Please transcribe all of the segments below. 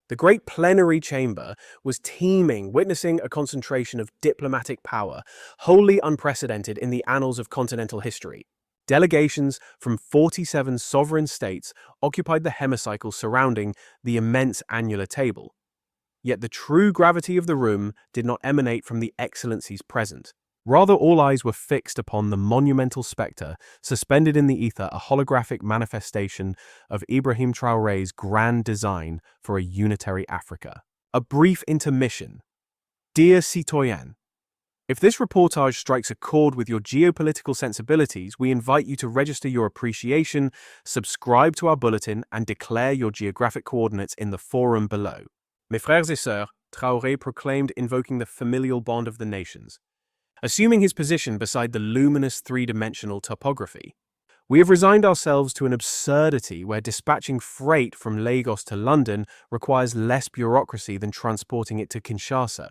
The great plenary chamber was teeming, witnessing a concentration of diplomatic power, wholly unprecedented in the annals of continental history. Delegations from 47 sovereign states occupied the hemicycle surrounding the immense annular table. Yet the true gravity of the room did not emanate from the excellencies present. Rather, all eyes were fixed upon the monumental spectre, suspended in the ether, a holographic manifestation of Ibrahim Traoré's grand design for a unitary Africa. A brief intermission. Dear citoyen, if this reportage strikes a chord with your geopolitical sensibilities, we invite you to register your appreciation, subscribe to our bulletin, and declare your geographic coordinates in the forum below. Mes frères et sœurs, Traoré proclaimed, invoking the familial bond of the nations. Assuming his position beside the luminous three-dimensional topography, we have resigned ourselves to an absurdity where dispatching freight from Lagos to London requires less bureaucracy than transporting it to Kinshasa.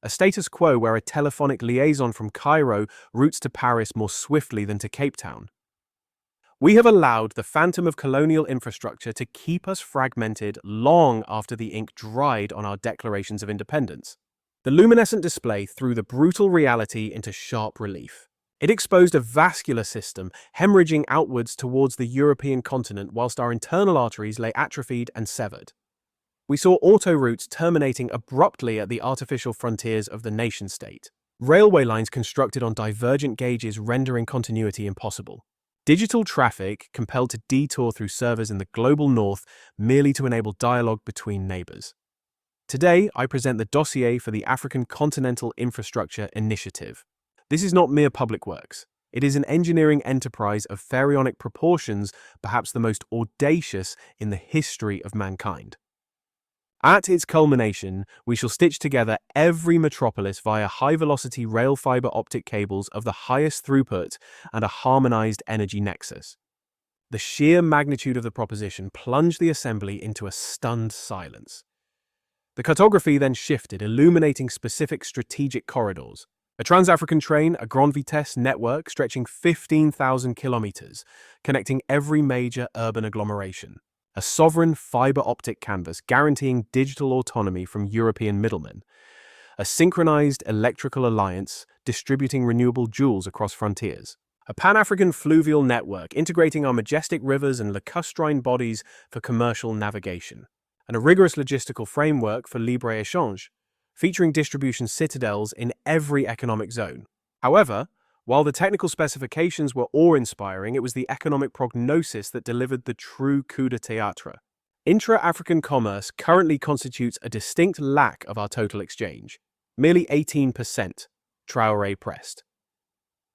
A status quo where a telephonic liaison from Cairo routes to Paris more swiftly than to Cape Town. We have allowed the phantom of colonial infrastructure to keep us fragmented long after the ink dried on our declarations of independence. The luminescent display threw the brutal reality into sharp relief. It exposed a vascular system hemorrhaging outwards towards the European continent whilst our internal arteries lay atrophied and severed. We saw autoroutes terminating abruptly at the artificial frontiers of the nation-state. Railway lines constructed on divergent gauges rendering continuity impossible. Digital traffic compelled to detour through servers in the global north merely to enable dialogue between neighbors. Today, I present the dossier for the African Continental Infrastructure Initiative. This is not mere public works. It is an engineering enterprise of pharaonic proportions, perhaps the most audacious in the history of mankind. At its culmination, we shall stitch together every metropolis via high-velocity rail fiber optic cables of the highest throughput and a harmonized energy nexus. The sheer magnitude of the proposition plunged the assembly into a stunned silence. The cartography then shifted, illuminating specific strategic corridors. A trans-African train, a Grand Vitesse network stretching 15,000 kilometers, connecting every major urban agglomeration. A sovereign fiber optic canvas guaranteeing digital autonomy from European middlemen. A synchronized electrical alliance distributing renewable joules across frontiers. A Pan-African fluvial network integrating our majestic rivers and lacustrine bodies for commercial navigation. And a rigorous logistical framework for libre-échange, featuring distribution citadels in every economic zone. However, while the technical specifications were awe-inspiring, it was the economic prognosis that delivered the true coup de théâtre. Intra-African commerce currently constitutes a distinct lack of our total exchange, merely 18%, Traoré pressed.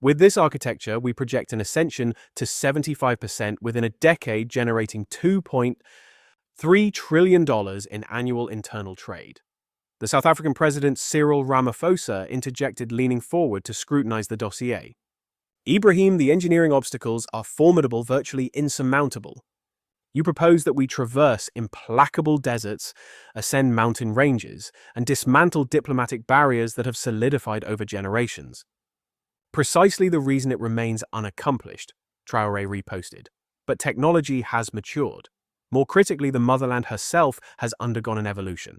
With this architecture, we project an ascension to 75% within a decade, generating $2.3 trillion in annual internal trade. The South African President Cyril Ramaphosa interjected, leaning forward to scrutinize the dossier. Ibrahim, the engineering obstacles are formidable, virtually insurmountable. You propose that we traverse implacable deserts, ascend mountain ranges, and dismantle diplomatic barriers that have solidified over generations. Precisely the reason it remains unaccomplished, Traoré reposted. But technology has matured. More critically, the motherland herself has undergone an evolution.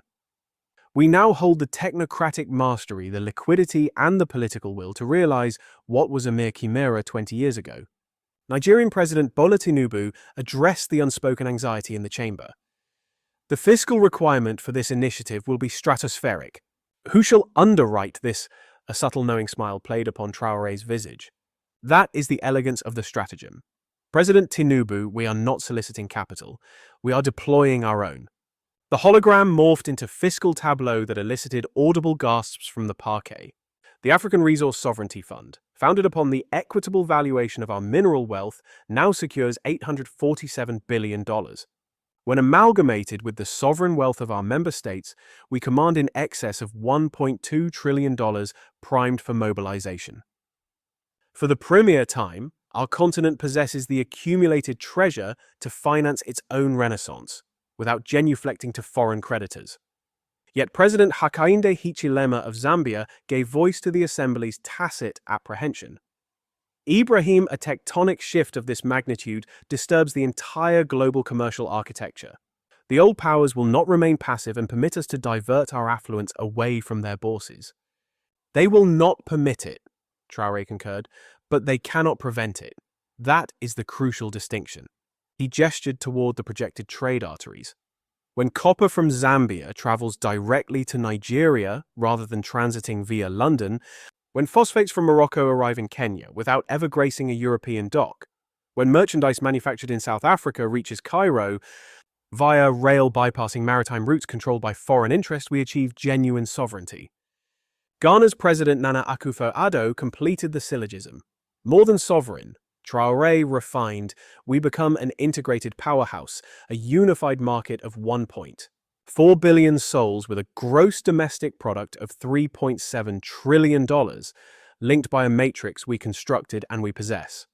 We now hold the technocratic mastery, the liquidity, and the political will to realize what was a mere chimera 20 years ago. Nigerian President Bola Tinubu addressed the unspoken anxiety in the chamber. The fiscal requirement for this initiative will be stratospheric. Who shall underwrite this? A subtle knowing smile played upon Traoré's visage. That is the elegance of the stratagem. President Tinubu, we are not soliciting capital. We are deploying our own. The hologram morphed into fiscal tableau that elicited audible gasps from the parquet. The African Resource Sovereignty Fund, founded upon the equitable valuation of our mineral wealth, now secures $847 billion. When amalgamated with the sovereign wealth of our member states, we command in excess of $1.2 trillion primed for mobilization. For the premier time, our continent possesses the accumulated treasure to finance its own renaissance, without genuflecting to foreign creditors. Yet President Hakainde Hichilema of Zambia gave voice to the Assembly's tacit apprehension. Ibrahim, a tectonic shift of this magnitude disturbs the entire global commercial architecture. The old powers will not remain passive and permit us to divert our affluence away from their bourses. They will not permit it, Traoré concurred, but they cannot prevent it. That is the crucial distinction. He gestured toward the projected trade arteries. When copper from Zambia travels directly to Nigeria rather than transiting via London, when phosphates from Morocco arrive in Kenya without ever gracing a European dock, when merchandise manufactured in South Africa reaches Cairo via rail bypassing maritime routes controlled by foreign interest, we achieve genuine sovereignty. Ghana's President Nana Akufo-Addo completed the syllogism. More than sovereign, Traoré refined, we become an integrated powerhouse, a unified market of 1.4 billion souls with a gross domestic product of $3.7 trillion, linked by a matrix we constructed and we possess.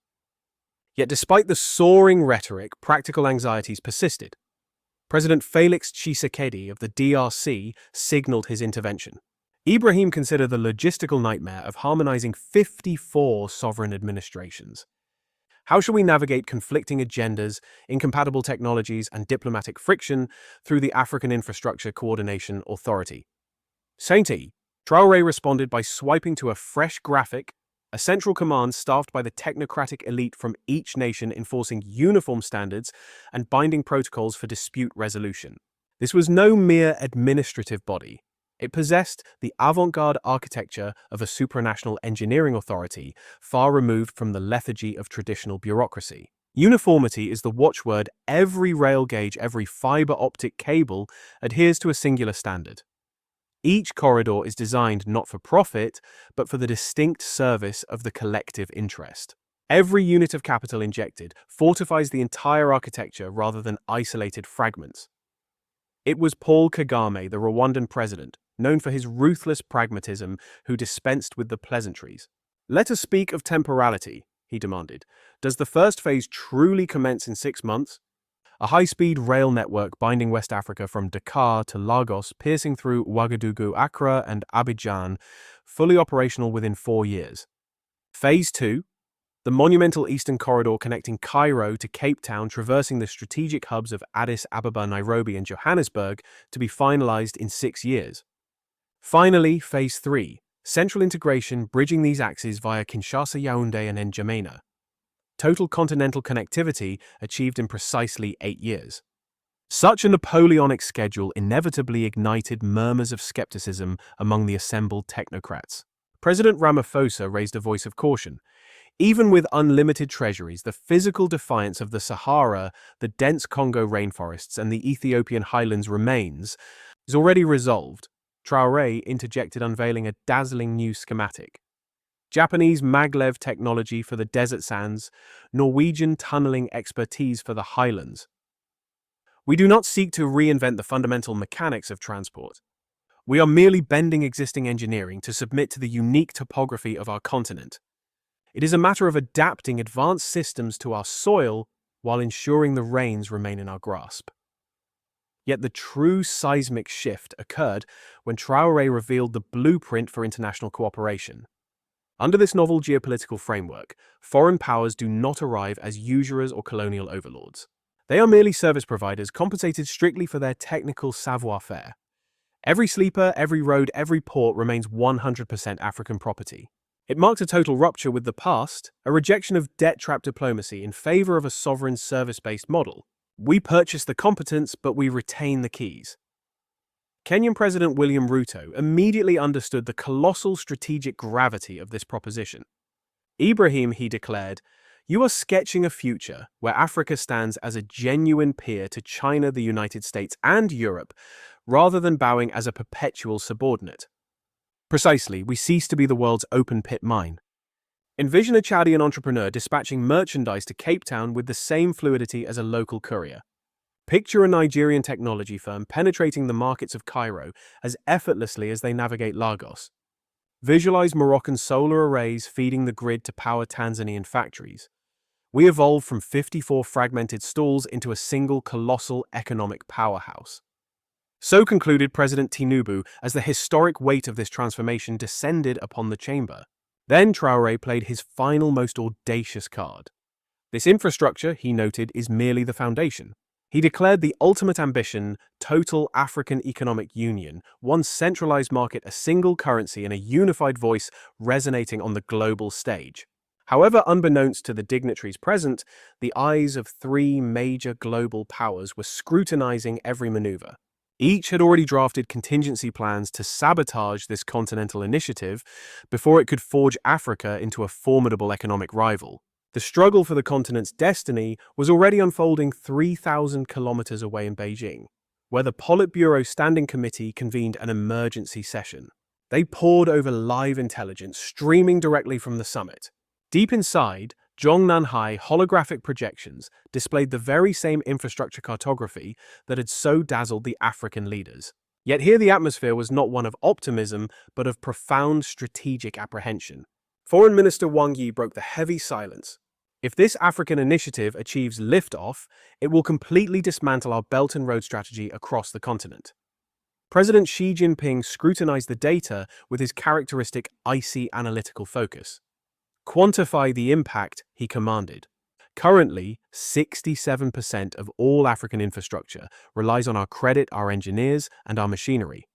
Yet despite the soaring rhetoric, practical anxieties persisted. President Felix Tshisekedi of the DRC signaled his intervention. Ibrahim considered the logistical nightmare of harmonizing 54 sovereign administrations. How shall we navigate conflicting agendas, incompatible technologies, and diplomatic friction through the African Infrastructure Coordination Authority? Sainty, Traoré responded by swiping to a fresh graphic, a central command staffed by the technocratic elite from each nation enforcing uniform standards and binding protocols for dispute resolution. This was no mere administrative body. It possessed the avant-garde architecture of a supranational engineering authority, far removed from the lethargy of traditional bureaucracy. Uniformity is the watchword. Every rail gauge, every fiber optic cable adheres to a singular standard. Each corridor is designed not for profit, but for the distinct service of the collective interest. Every unit of capital injected fortifies the entire architecture rather than isolated fragments. It was Paul Kagame, the Rwandan president, known for his ruthless pragmatism, who dispensed with the pleasantries. Let us speak of temporality, he demanded. Does the first phase truly commence in 6 months? A high-speed rail network binding West Africa from Dakar to Lagos, piercing through Ouagadougou, Accra, and Abidjan, fully operational within 4 years. Phase 2, the monumental Eastern Corridor connecting Cairo to Cape Town, traversing the strategic hubs of Addis Ababa, Nairobi, and Johannesburg, to be finalized in 6 years. Finally, Phase 3, central integration bridging these axes via Kinshasa, Yaoundé, and N'Djamena. Total continental connectivity achieved in precisely 8 years. Such a Napoleonic schedule inevitably ignited murmurs of skepticism among the assembled technocrats. President Ramaphosa raised a voice of caution. Even with unlimited treasuries, the physical defiance of the Sahara, the dense Congo rainforests, and the Ethiopian highlands remains, is already resolved. Traoré interjected, unveiling a dazzling new schematic. Japanese maglev technology for the desert sands, Norwegian tunneling expertise for the highlands. We do not seek to reinvent the fundamental mechanics of transport. We are merely bending existing engineering to submit to the unique topography of our continent. It is a matter of adapting advanced systems to our soil while ensuring the rains remain in our grasp. Yet the true seismic shift occurred when Traoré revealed the blueprint for international cooperation. Under this novel geopolitical framework, foreign powers do not arrive as usurers or colonial overlords. They are merely service providers compensated strictly for their technical savoir-faire. Every sleeper, every road, every port remains 100% African property. It marked a total rupture with the past, a rejection of debt-trap diplomacy in favor of a sovereign service-based model. We purchase the competence, but we retain the keys. Kenyan President William Ruto immediately understood the colossal strategic gravity of this proposition. Ibrahim, he declared, you are sketching a future where Africa stands as a genuine peer to China, the United States, and Europe, rather than bowing as a perpetual subordinate. Precisely, we cease to be the world's open-pit mine. Envision a Chadian entrepreneur dispatching merchandise to Cape Town with the same fluidity as a local courier. Picture a Nigerian technology firm penetrating the markets of Cairo as effortlessly as they navigate Lagos. Visualize Moroccan solar arrays feeding the grid to power Tanzanian factories. We evolved from 54 fragmented stalls into a single colossal economic powerhouse. So concluded President Tinubu as the historic weight of this transformation descended upon the chamber. Then Traoré played his final, most audacious card. This infrastructure, he noted, is merely the foundation. He declared the ultimate ambition, total African economic union, one centralized market, a single currency, and a unified voice resonating on the global stage. However, unbeknownst to the dignitaries present, the eyes of three major global powers were scrutinizing every maneuver. Each had already drafted contingency plans to sabotage this continental initiative before it could forge Africa into a formidable economic rival. The struggle for the continent's destiny was already unfolding 3,000 kilometers away in Beijing, where the Politburo Standing Committee convened an emergency session. They pored over live intelligence streaming directly from the summit. Deep inside, Zhongnanhai holographic projections displayed the very same infrastructure cartography that had so dazzled the African leaders. Yet here the atmosphere was not one of optimism, but of profound strategic apprehension. Foreign Minister Wang Yi broke the heavy silence. If this African initiative achieves liftoff, it will completely dismantle our Belt and Road strategy across the continent. President Xi Jinping scrutinized the data with his characteristic icy analytical focus. Quantify the impact, he commanded. Currently, 67% of all African infrastructure relies on our credit, our engineers, and our machinery.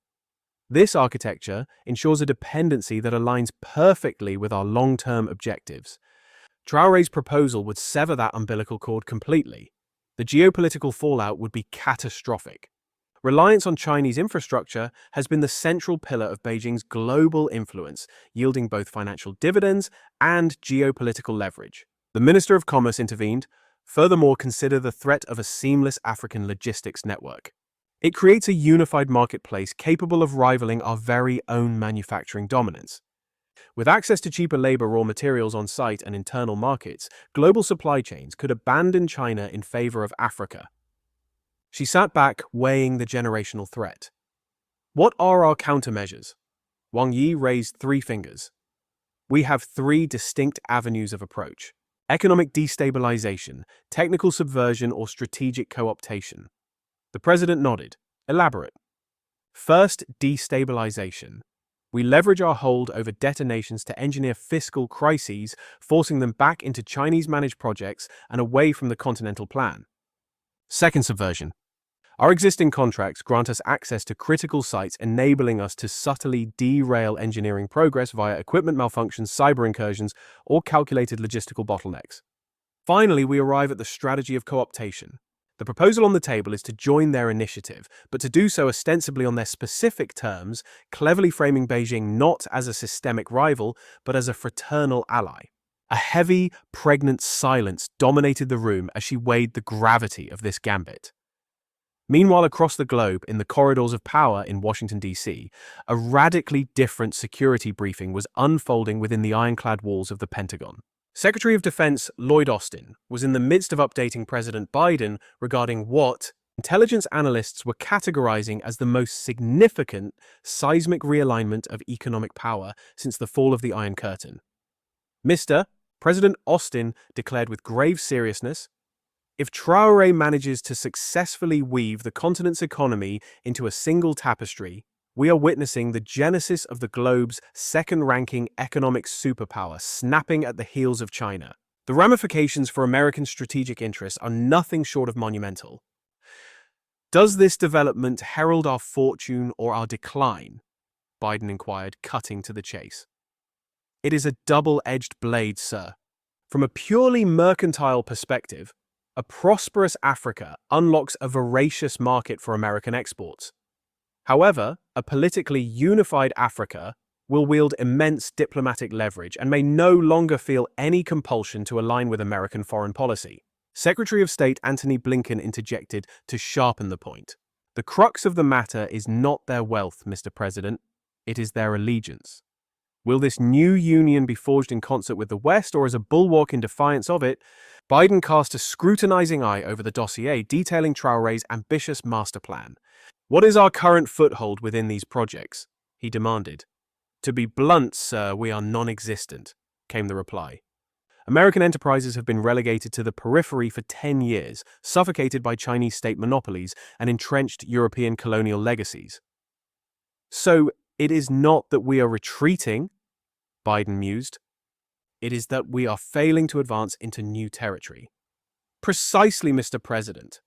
This architecture ensures a dependency that aligns perfectly with our long-term objectives. Traoré's proposal would sever that umbilical cord completely. The geopolitical fallout would be catastrophic. Reliance on Chinese infrastructure has been the central pillar of Beijing's global influence, yielding both financial dividends and geopolitical leverage. The Minister of Commerce intervened. Furthermore, consider the threat of a seamless African logistics network. It creates a unified marketplace capable of rivaling our very own manufacturing dominance. With access to cheaper labor, raw materials on site, and internal markets, global supply chains could abandon China in favor of Africa. She sat back, weighing the generational threat. What are our countermeasures? Wang Yi raised three fingers. We have three distinct avenues of approach: economic destabilization, technical subversion, or strategic co-optation. The president nodded. Elaborate. First, destabilization. We leverage our hold over detonations to engineer fiscal crises, forcing them back into Chinese-managed projects and away from the continental plan. Second, subversion. Our existing contracts grant us access to critical sites, enabling us to subtly derail engineering progress via equipment malfunctions, cyber incursions, or calculated logistical bottlenecks. Finally, we arrive at the strategy of co-optation. The proposal on the table is to join their initiative, but to do so ostensibly on their specific terms, cleverly framing Beijing not as a systemic rival, but as a fraternal ally. A heavy, pregnant silence dominated the room as she weighed the gravity of this gambit. Meanwhile, across the globe, in the corridors of power in Washington, D.C., a radically different security briefing was unfolding within the ironclad walls of the Pentagon. Secretary of Defense Lloyd Austin was in the midst of updating President Biden regarding what intelligence analysts were categorizing as the most significant seismic realignment of economic power since the fall of the Iron Curtain. Mr. President Austin declared with grave seriousness, if Traoré manages to successfully weave the continent's economy into a single tapestry, we are witnessing the genesis of the globe's second-ranking economic superpower snapping at the heels of China. The ramifications for American strategic interests are nothing short of monumental. Does this development herald our fortune or our decline? Biden inquired, cutting to the chase. It is a double-edged blade, sir. From a purely mercantile perspective, a prosperous Africa unlocks a voracious market for American exports. However, a politically unified Africa will wield immense diplomatic leverage and may no longer feel any compulsion to align with American foreign policy. Secretary of State Antony Blinken interjected to sharpen the point. The crux of the matter is not their wealth, Mr. President. It is their allegiance. Will this new union be forged in concert with the West or as a bulwark in defiance of it? Biden cast a scrutinizing eye over the dossier detailing Traoré's ambitious master plan. What is our current foothold within these projects? He demanded. To be blunt, sir, we are non-existent, came the reply. American enterprises have been relegated to the periphery for 10 years, suffocated by Chinese state monopolies and entrenched European colonial legacies. So, it is not that we are retreating, Biden mused. It is that we are failing to advance into new territory. Precisely, Mr. President.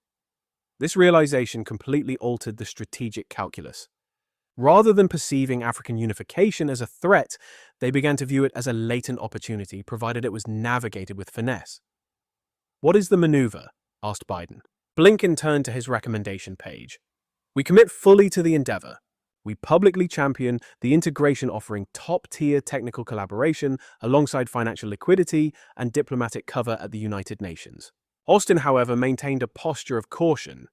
This realization completely altered the strategic calculus. Rather than perceiving African unification as a threat, they began to view it as a latent opportunity, provided it was navigated with finesse. "What is the maneuver?" asked Biden. Blinken turned to his recommendation page. "We commit fully to the endeavor. We publicly champion the integration, offering top-tier technical collaboration alongside financial liquidity and diplomatic cover at the United Nations." Austin, however, maintained a posture of caution.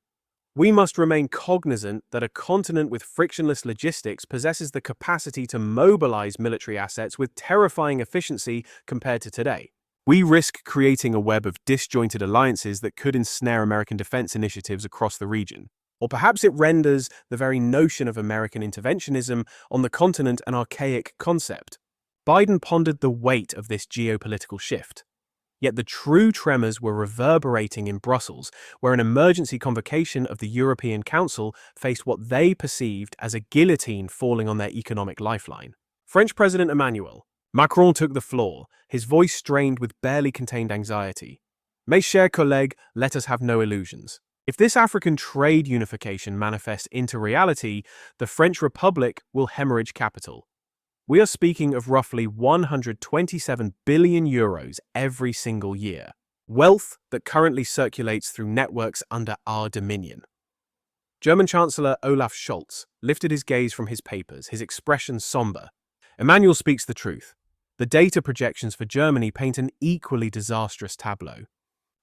"We must remain cognizant that a continent with frictionless logistics possesses the capacity to mobilize military assets with terrifying efficiency compared to today. We risk creating a web of disjointed alliances that could ensnare American defense initiatives across the region. Or perhaps it renders the very notion of American interventionism on the continent an archaic concept." Biden pondered the weight of this geopolitical shift. Yet the true tremors were reverberating in Brussels, where an emergency convocation of the European Council faced what they perceived as a guillotine falling on their economic lifeline. French President Emmanuel Macron took the floor, his voice strained with barely contained anxiety. "Mes chers collègues, let us have no illusions. If this African trade unification manifests into reality, the French Republic will hemorrhage capital. We are speaking of roughly 127 billion euros every single year, wealth that currently circulates through networks under our dominion." German Chancellor Olaf Scholz lifted his gaze from his papers, his expression somber. "Emmanuel speaks the truth. The data projections for Germany paint an equally disastrous tableau.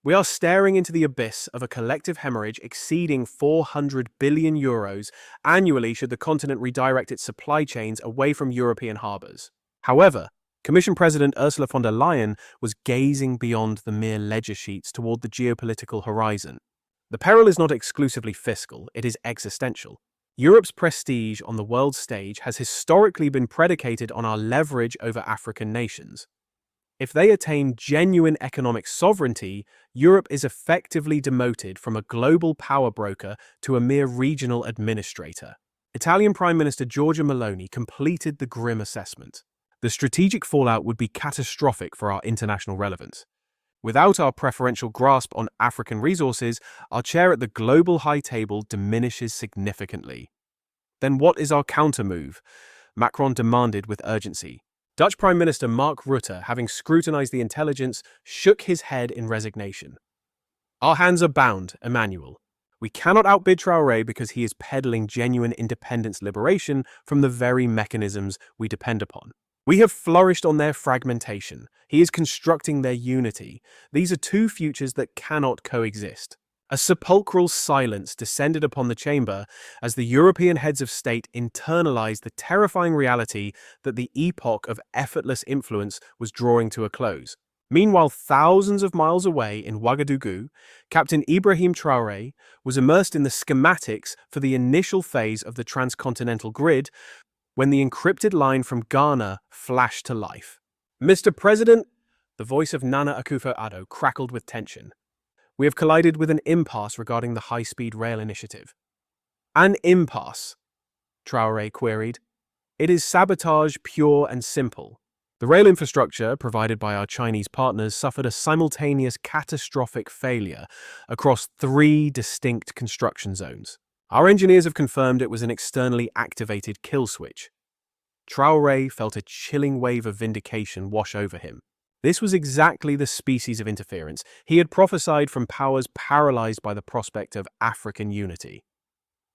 We are staring into the abyss of a collective hemorrhage exceeding 400 billion euros annually should the continent redirect its supply chains away from European harbors." However, Commission President Ursula von der Leyen was gazing beyond the mere ledger sheets toward the geopolitical horizon. The peril is not exclusively fiscal, it is existential. Europe's prestige on the world stage has historically been predicated on our leverage over African nations. If they attain genuine economic sovereignty, Europe is effectively demoted from a global power broker to a mere regional administrator. Italian Prime Minister Giorgia Meloni completed the grim assessment. The strategic fallout would be catastrophic for our international relevance. Without our preferential grasp on African resources, our chair at the global high table diminishes significantly. "Then what is our counter-move?" Macron demanded with urgency. Dutch Prime Minister Mark Rutte, having scrutinized the intelligence, shook his head in resignation. "Our hands are bound, Emmanuel. We cannot outbid Traoré because he is peddling genuine independence liberation from the very mechanisms we depend upon. We have flourished on their fragmentation. He is constructing their unity. These are two futures that cannot coexist." A sepulchral silence descended upon the chamber as the European heads of state internalized the terrifying reality that the epoch of effortless influence was drawing to a close. Meanwhile, thousands of miles away in Ouagadougou, Captain Ibrahim Traoré was immersed in the schematics for the initial phase of the transcontinental grid when the encrypted line from Ghana flashed to life. "Mr. President," the voice of Nana Akufo-Addo crackled with tension. "We have collided with an impasse regarding the high-speed rail initiative." "An impasse?" Traoré queried. "It is sabotage pure and simple. The rail infrastructure provided by our Chinese partners suffered a simultaneous catastrophic failure across 3 distinct construction zones. Our engineers have confirmed it was an externally activated kill switch." Traoré felt a chilling wave of vindication wash over him. This was exactly the species of interference he had prophesied from powers paralyzed by the prospect of African unity.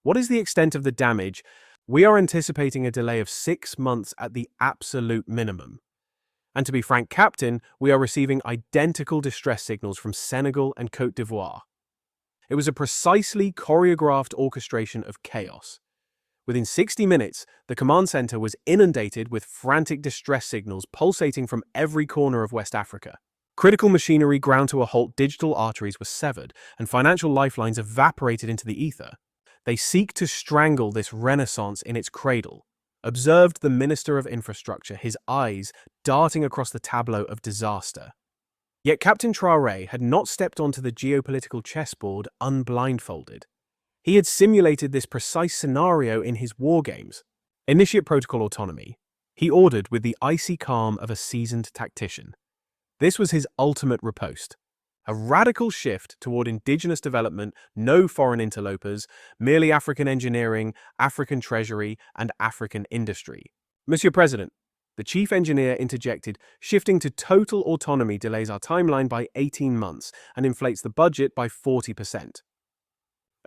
"What is the extent of the damage?" "We are anticipating a delay of 6 months at the absolute minimum. And to be frank, Captain, we are receiving identical distress signals from Senegal and Côte d'Ivoire." It was a precisely choreographed orchestration of chaos. Within 60 minutes, the command center was inundated with frantic distress signals pulsating from every corner of West Africa. Critical machinery ground to a halt, digital arteries were severed, and financial lifelines evaporated into the ether. "They seek to strangle this renaissance in its cradle," observed the Minister of Infrastructure, his eyes darting across the tableau of disaster. Yet Captain Traoré had not stepped onto the geopolitical chessboard unblindfolded. He had simulated this precise scenario in his war games. "Initiate protocol autonomy," he ordered with the icy calm of a seasoned tactician. This was his ultimate riposte. A radical shift toward indigenous development, no foreign interlopers, merely African engineering, African treasury, and African industry. Monsieur President, the chief engineer interjected, shifting to total autonomy delays our timeline by 18 months and inflates the budget by 40%.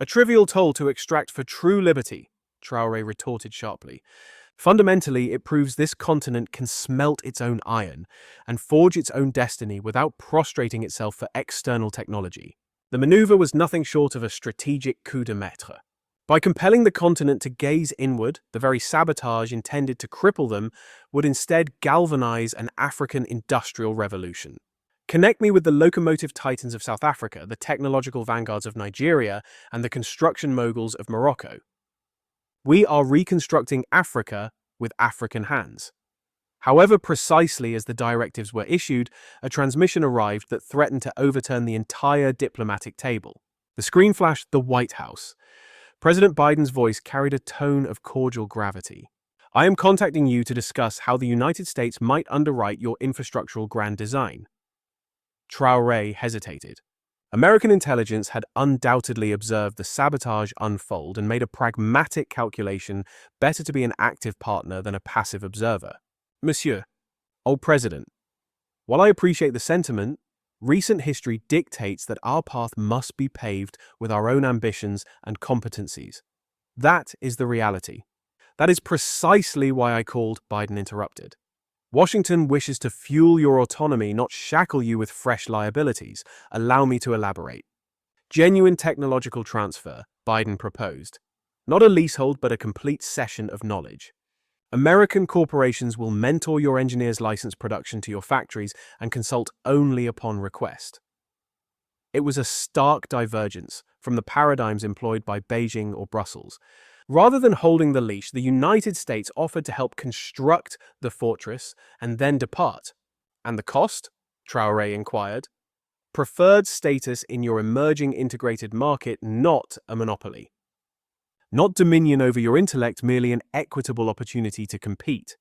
A trivial toll to extract for true liberty, Traoré retorted sharply. Fundamentally, it proves this continent can smelt its own iron and forge its own destiny without prostrating itself for external technology. The maneuver was nothing short of a strategic coup de maître. By compelling the continent to gaze inward, the very sabotage intended to cripple them would instead galvanize an African industrial revolution. Connect me with the locomotive titans of South Africa, the technological vanguards of Nigeria, and the construction moguls of Morocco. We are reconstructing Africa with African hands. However precisely as the directives were issued, a transmission arrived that threatened to overturn the entire diplomatic table. The screen flashed the White House. President Biden's voice carried a tone of cordial gravity. I am contacting you to discuss how the United States might underwrite your infrastructural grand design. Traoré hesitated. American intelligence had undoubtedly observed the sabotage unfold and made a pragmatic calculation better to be an active partner than a passive observer. Monsieur, old President, while I appreciate the sentiment, recent history dictates that our path must be paved with our own ambitions and competencies. That is the reality. That is precisely why I called, Biden interrupted. Washington wishes to fuel your autonomy, not shackle you with fresh liabilities. Allow me to elaborate. Genuine technological transfer, Biden proposed. Not a leasehold, but a complete cession of knowledge. American corporations will mentor your engineers' license production to your factories and consult only upon request. It was a stark divergence from the paradigms employed by Beijing or Brussels. Rather than holding the leash, the United States offered to help construct the fortress and then depart. And the cost? Traoré inquired. Preferred status in your emerging integrated market, not a monopoly. Not dominion over your intellect, merely an equitable opportunity to compete.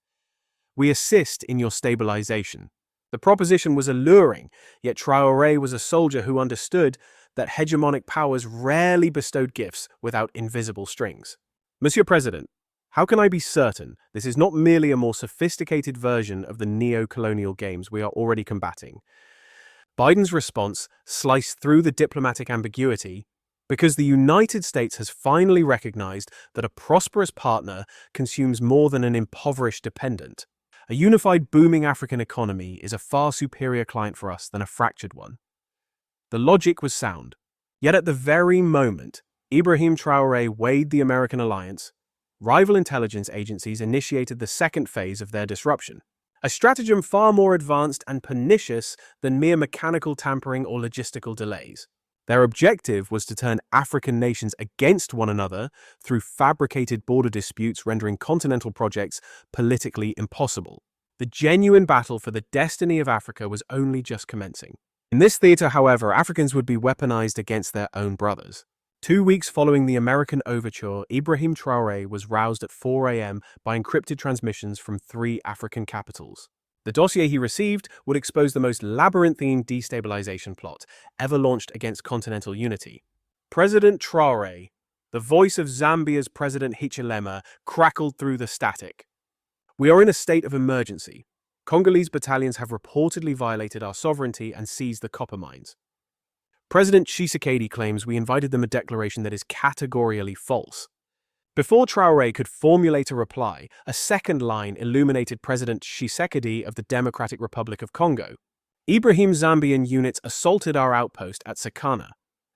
We assist in your stabilization. The proposition was alluring, yet Traoré was a soldier who understood that hegemonic powers rarely bestowed gifts without invisible strings. Monsieur President, how can I be certain this is not merely a more sophisticated version of the neo-colonial games we are already combating? Biden's response sliced through the diplomatic ambiguity because the United States has finally recognized that a prosperous partner consumes more than an impoverished dependent. A unified, booming African economy is a far superior client for us than a fractured one. The logic was sound. Yet at the very moment Ibrahim Traoré weighed the American alliance, rival intelligence agencies initiated the second phase of their disruption, a stratagem far more advanced and pernicious than mere mechanical tampering or logistical delays. Their objective was to turn African nations against one another through fabricated border disputes, rendering continental projects politically impossible. The genuine battle for the destiny of Africa was only just commencing. In this theater, however, Africans would be weaponized against their own brothers. 2 weeks following the American overture, Ibrahim Traoré was roused at 4 a.m. by encrypted transmissions from 3 African capitals. The dossier he received would expose the most labyrinthine destabilization plot ever launched against continental unity. President Traoré, the voice of Zambia's President Hichilema, crackled through the static. We are in a state of emergency. Congolese battalions have reportedly violated our sovereignty and seized the copper mines. President Tshisekedi claims we invited them a declaration that is categorically false. Before Traoré could formulate a reply, a second line illuminated President Tshisekedi of the Democratic Republic of Congo. Ibrahim Zambian units assaulted our outpost at Sakana.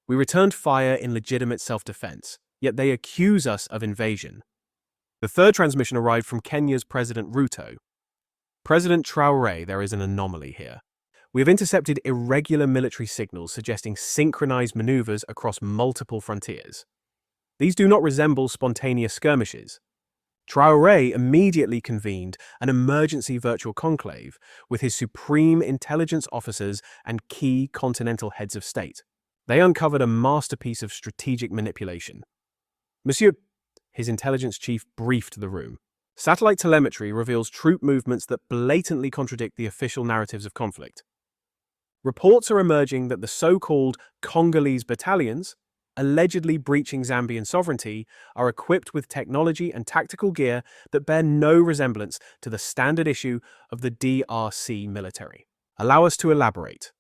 We returned fire in legitimate self-defense, yet they accuse us of invasion. The third transmission arrived from Kenya's President Ruto. President Traoré, there is an anomaly here. We have intercepted irregular military signals suggesting synchronized maneuvers across multiple frontiers. These do not resemble spontaneous skirmishes. Traoré immediately convened an emergency virtual conclave with his supreme intelligence officers and key continental heads of state. They uncovered a masterpiece of strategic manipulation. Monsieur, his intelligence chief briefed the room. Satellite telemetry reveals troop movements that blatantly contradict the official narratives of conflict. Reports are emerging that the so-called Congolese battalions, allegedly breaching Zambian sovereignty, are equipped with technology and tactical gear that bear no resemblance to the standard issue of the DRC military. Allow us to elaborate.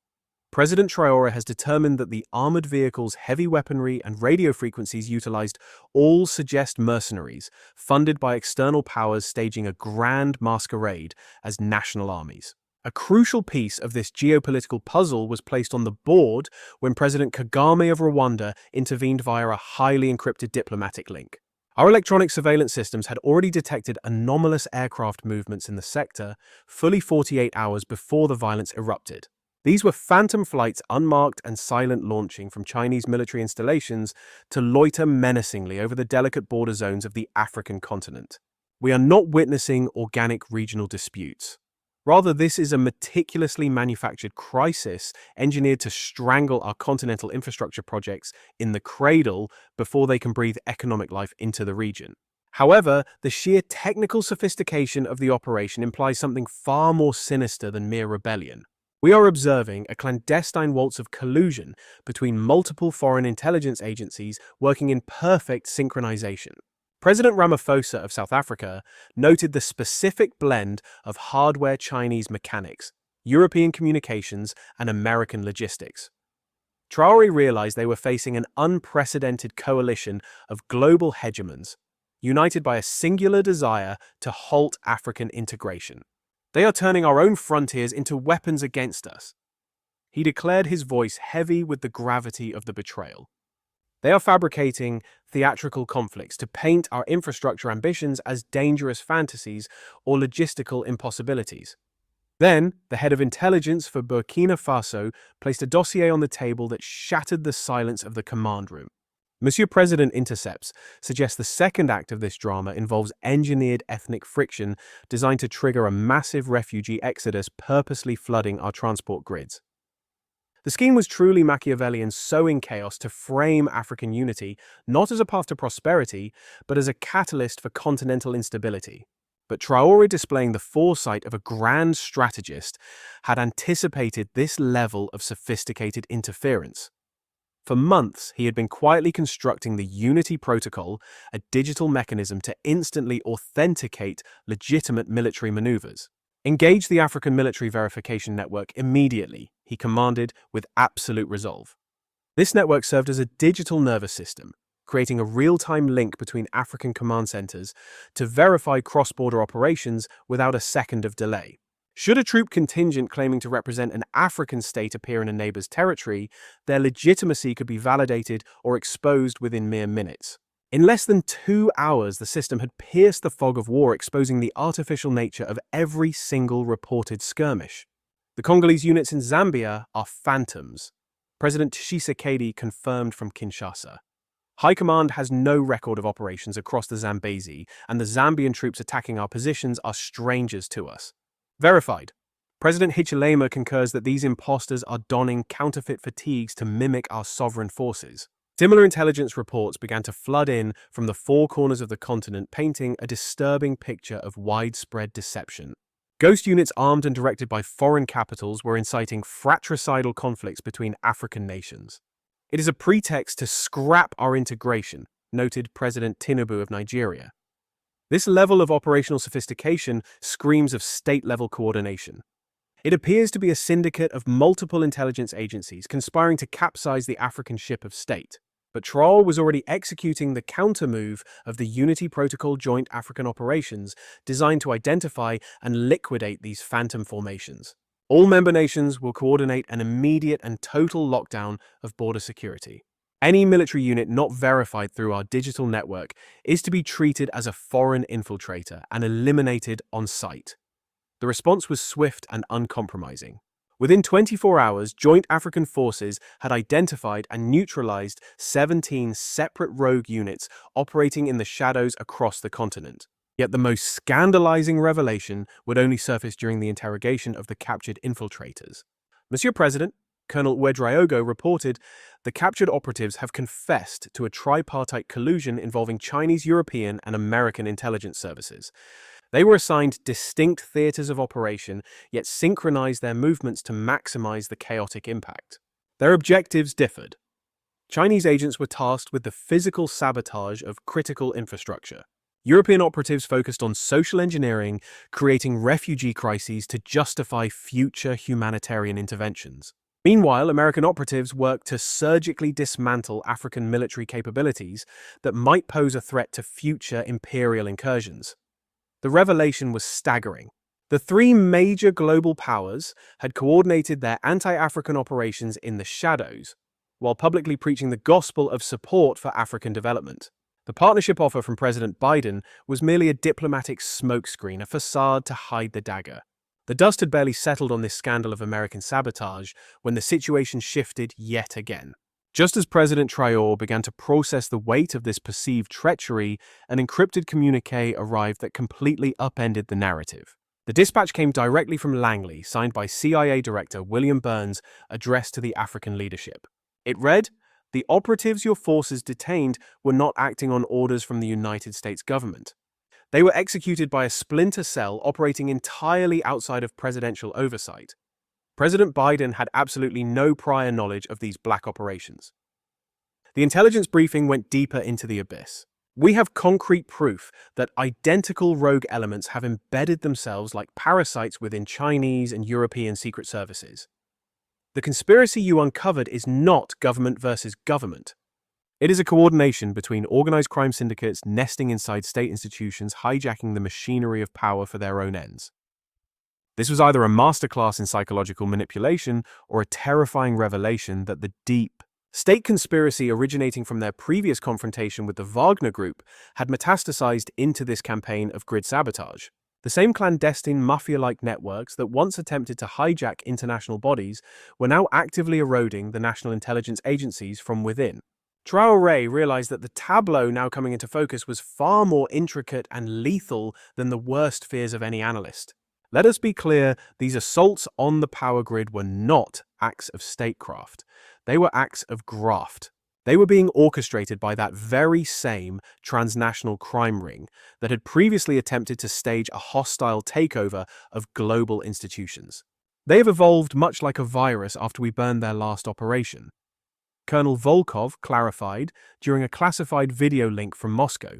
President Traoré has determined that the armored vehicles, heavy weaponry, and radio frequencies utilized all suggest mercenaries, funded by external powers staging a grand masquerade as national armies. A crucial piece of this geopolitical puzzle was placed on the board when President Kagame of Rwanda intervened via a highly encrypted diplomatic link. Our electronic surveillance systems had already detected anomalous aircraft movements in the sector fully 48 hours before the violence erupted. These were phantom flights unmarked and silent launching from Chinese military installations to loiter menacingly over the delicate border zones of the African continent. We are not witnessing organic regional disputes. Rather, this is a meticulously manufactured crisis engineered to strangle our continental infrastructure projects in the cradle before they can breathe economic life into the region. However, the sheer technical sophistication of the operation implies something far more sinister than mere rebellion. We are observing a clandestine waltz of collusion between multiple foreign intelligence agencies working in perfect synchronization. President Ramaphosa of South Africa noted the specific blend of hardware Chinese mechanics, European communications, and American logistics. Traoré realized they were facing an unprecedented coalition of global hegemons, united by a singular desire to halt African integration. They are turning our own frontiers into weapons against us. He declared, his voice heavy with the gravity of the betrayal. They are fabricating theatrical conflicts to paint our infrastructure ambitions as dangerous fantasies or logistical impossibilities. Then, the head of intelligence for Burkina Faso placed a dossier on the table that shattered the silence of the command room. Monsieur President intercepts suggests the second act of this drama involves engineered ethnic friction designed to trigger a massive refugee exodus purposely flooding our transport grids. The scheme was truly Machiavellian, sowing chaos to frame African unity not as a path to prosperity, but as a catalyst for continental instability. But Traoré, displaying the foresight of a grand strategist, had anticipated this level of sophisticated interference. For months, he had been quietly constructing the Unity Protocol, a digital mechanism to instantly authenticate legitimate military maneuvers. Engage the African Military Verification Network immediately, he commanded with absolute resolve. This network served as a digital nervous system, creating a real-time link between African command centers to verify cross-border operations without a second of delay. Should a troop contingent claiming to represent an African state appear in a neighbor's territory, their legitimacy could be validated or exposed within mere minutes. In less than 2 hours, the system had pierced the fog of war, exposing the artificial nature of every single reported skirmish. The Congolese units in Zambia are phantoms. President Tshisekedi confirmed from Kinshasa. High Command has no record of operations across the Zambezi, and the Zambian troops attacking our positions are strangers to us. Verified. President Hichilema concurs that these imposters are donning counterfeit fatigues to mimic our sovereign forces. Similar intelligence reports began to flood in from the four corners of the continent, painting a disturbing picture of widespread deception. Ghost units armed and directed by foreign capitals were inciting fratricidal conflicts between African nations. It is a pretext to scrap our integration, noted President Tinubu of Nigeria. This level of operational sophistication screams of state-level coordination. It appears to be a syndicate of multiple intelligence agencies conspiring to capsize the African ship of state. But Traoré was already executing the counter-move of the Unity Protocol Joint African Operations, designed to identify and liquidate these phantom formations. All member nations will coordinate an immediate and total lockdown of border security. Any military unit not verified through our digital network is to be treated as a foreign infiltrator and eliminated on sight. The response was swift and uncompromising. Within 24 hours, Joint African Forces had identified and neutralized 17 separate rogue units operating in the shadows across the continent. Yet the most scandalizing revelation would only surface during the interrogation of the captured infiltrators. Monsieur President, Colonel Ouedraogo reported the captured operatives have confessed to a tripartite collusion involving Chinese, European, and American intelligence services. They were assigned distinct theaters of operation, yet synchronized their movements to maximize the chaotic impact. Their objectives differed. Chinese agents were tasked with the physical sabotage of critical infrastructure. European operatives focused on social engineering, creating refugee crises to justify future humanitarian interventions. Meanwhile, American operatives worked to surgically dismantle African military capabilities that might pose a threat to future imperial incursions. The revelation was staggering. The three major global powers had coordinated their anti-African operations in the shadows, while publicly preaching the gospel of support for African development. The partnership offer from President Biden was merely a diplomatic smokescreen, a facade to hide the dagger. The dust had barely settled on this scandal of American sabotage when the situation shifted yet again. Just as President Traoré began to process the weight of this perceived treachery, an encrypted communiqué arrived that completely upended the narrative. The dispatch came directly from Langley, signed by CIA Director William Burns, addressed to the African leadership. It read, "The operatives your forces detained were not acting on orders from the United States government. They were executed by a splinter cell operating entirely outside of presidential oversight. President Biden had absolutely no prior knowledge of these black operations." The intelligence briefing went deeper into the abyss. "We have concrete proof that identical rogue elements have embedded themselves like parasites within Chinese and European secret services. The conspiracy you uncovered is not government versus government. It is a coordination between organized crime syndicates nesting inside state institutions, hijacking the machinery of power for their own ends. This was either a masterclass in psychological manipulation or a terrifying revelation that the deep state conspiracy originating from their previous confrontation with the Wagner Group had metastasized into this campaign of grid sabotage. The same clandestine mafia-like networks that once attempted to hijack international bodies were now actively eroding the national intelligence agencies from within. Traoré realized that the tableau now coming into focus was far more intricate and lethal than the worst fears of any analyst. Let us be clear, these assaults on the power grid were not acts of statecraft. They were acts of graft. They were being orchestrated by that very same transnational crime ring that had previously attempted to stage a hostile takeover of global institutions. They have evolved much like a virus after we burned their last operation. Colonel Volkov clarified during a classified video link from Moscow.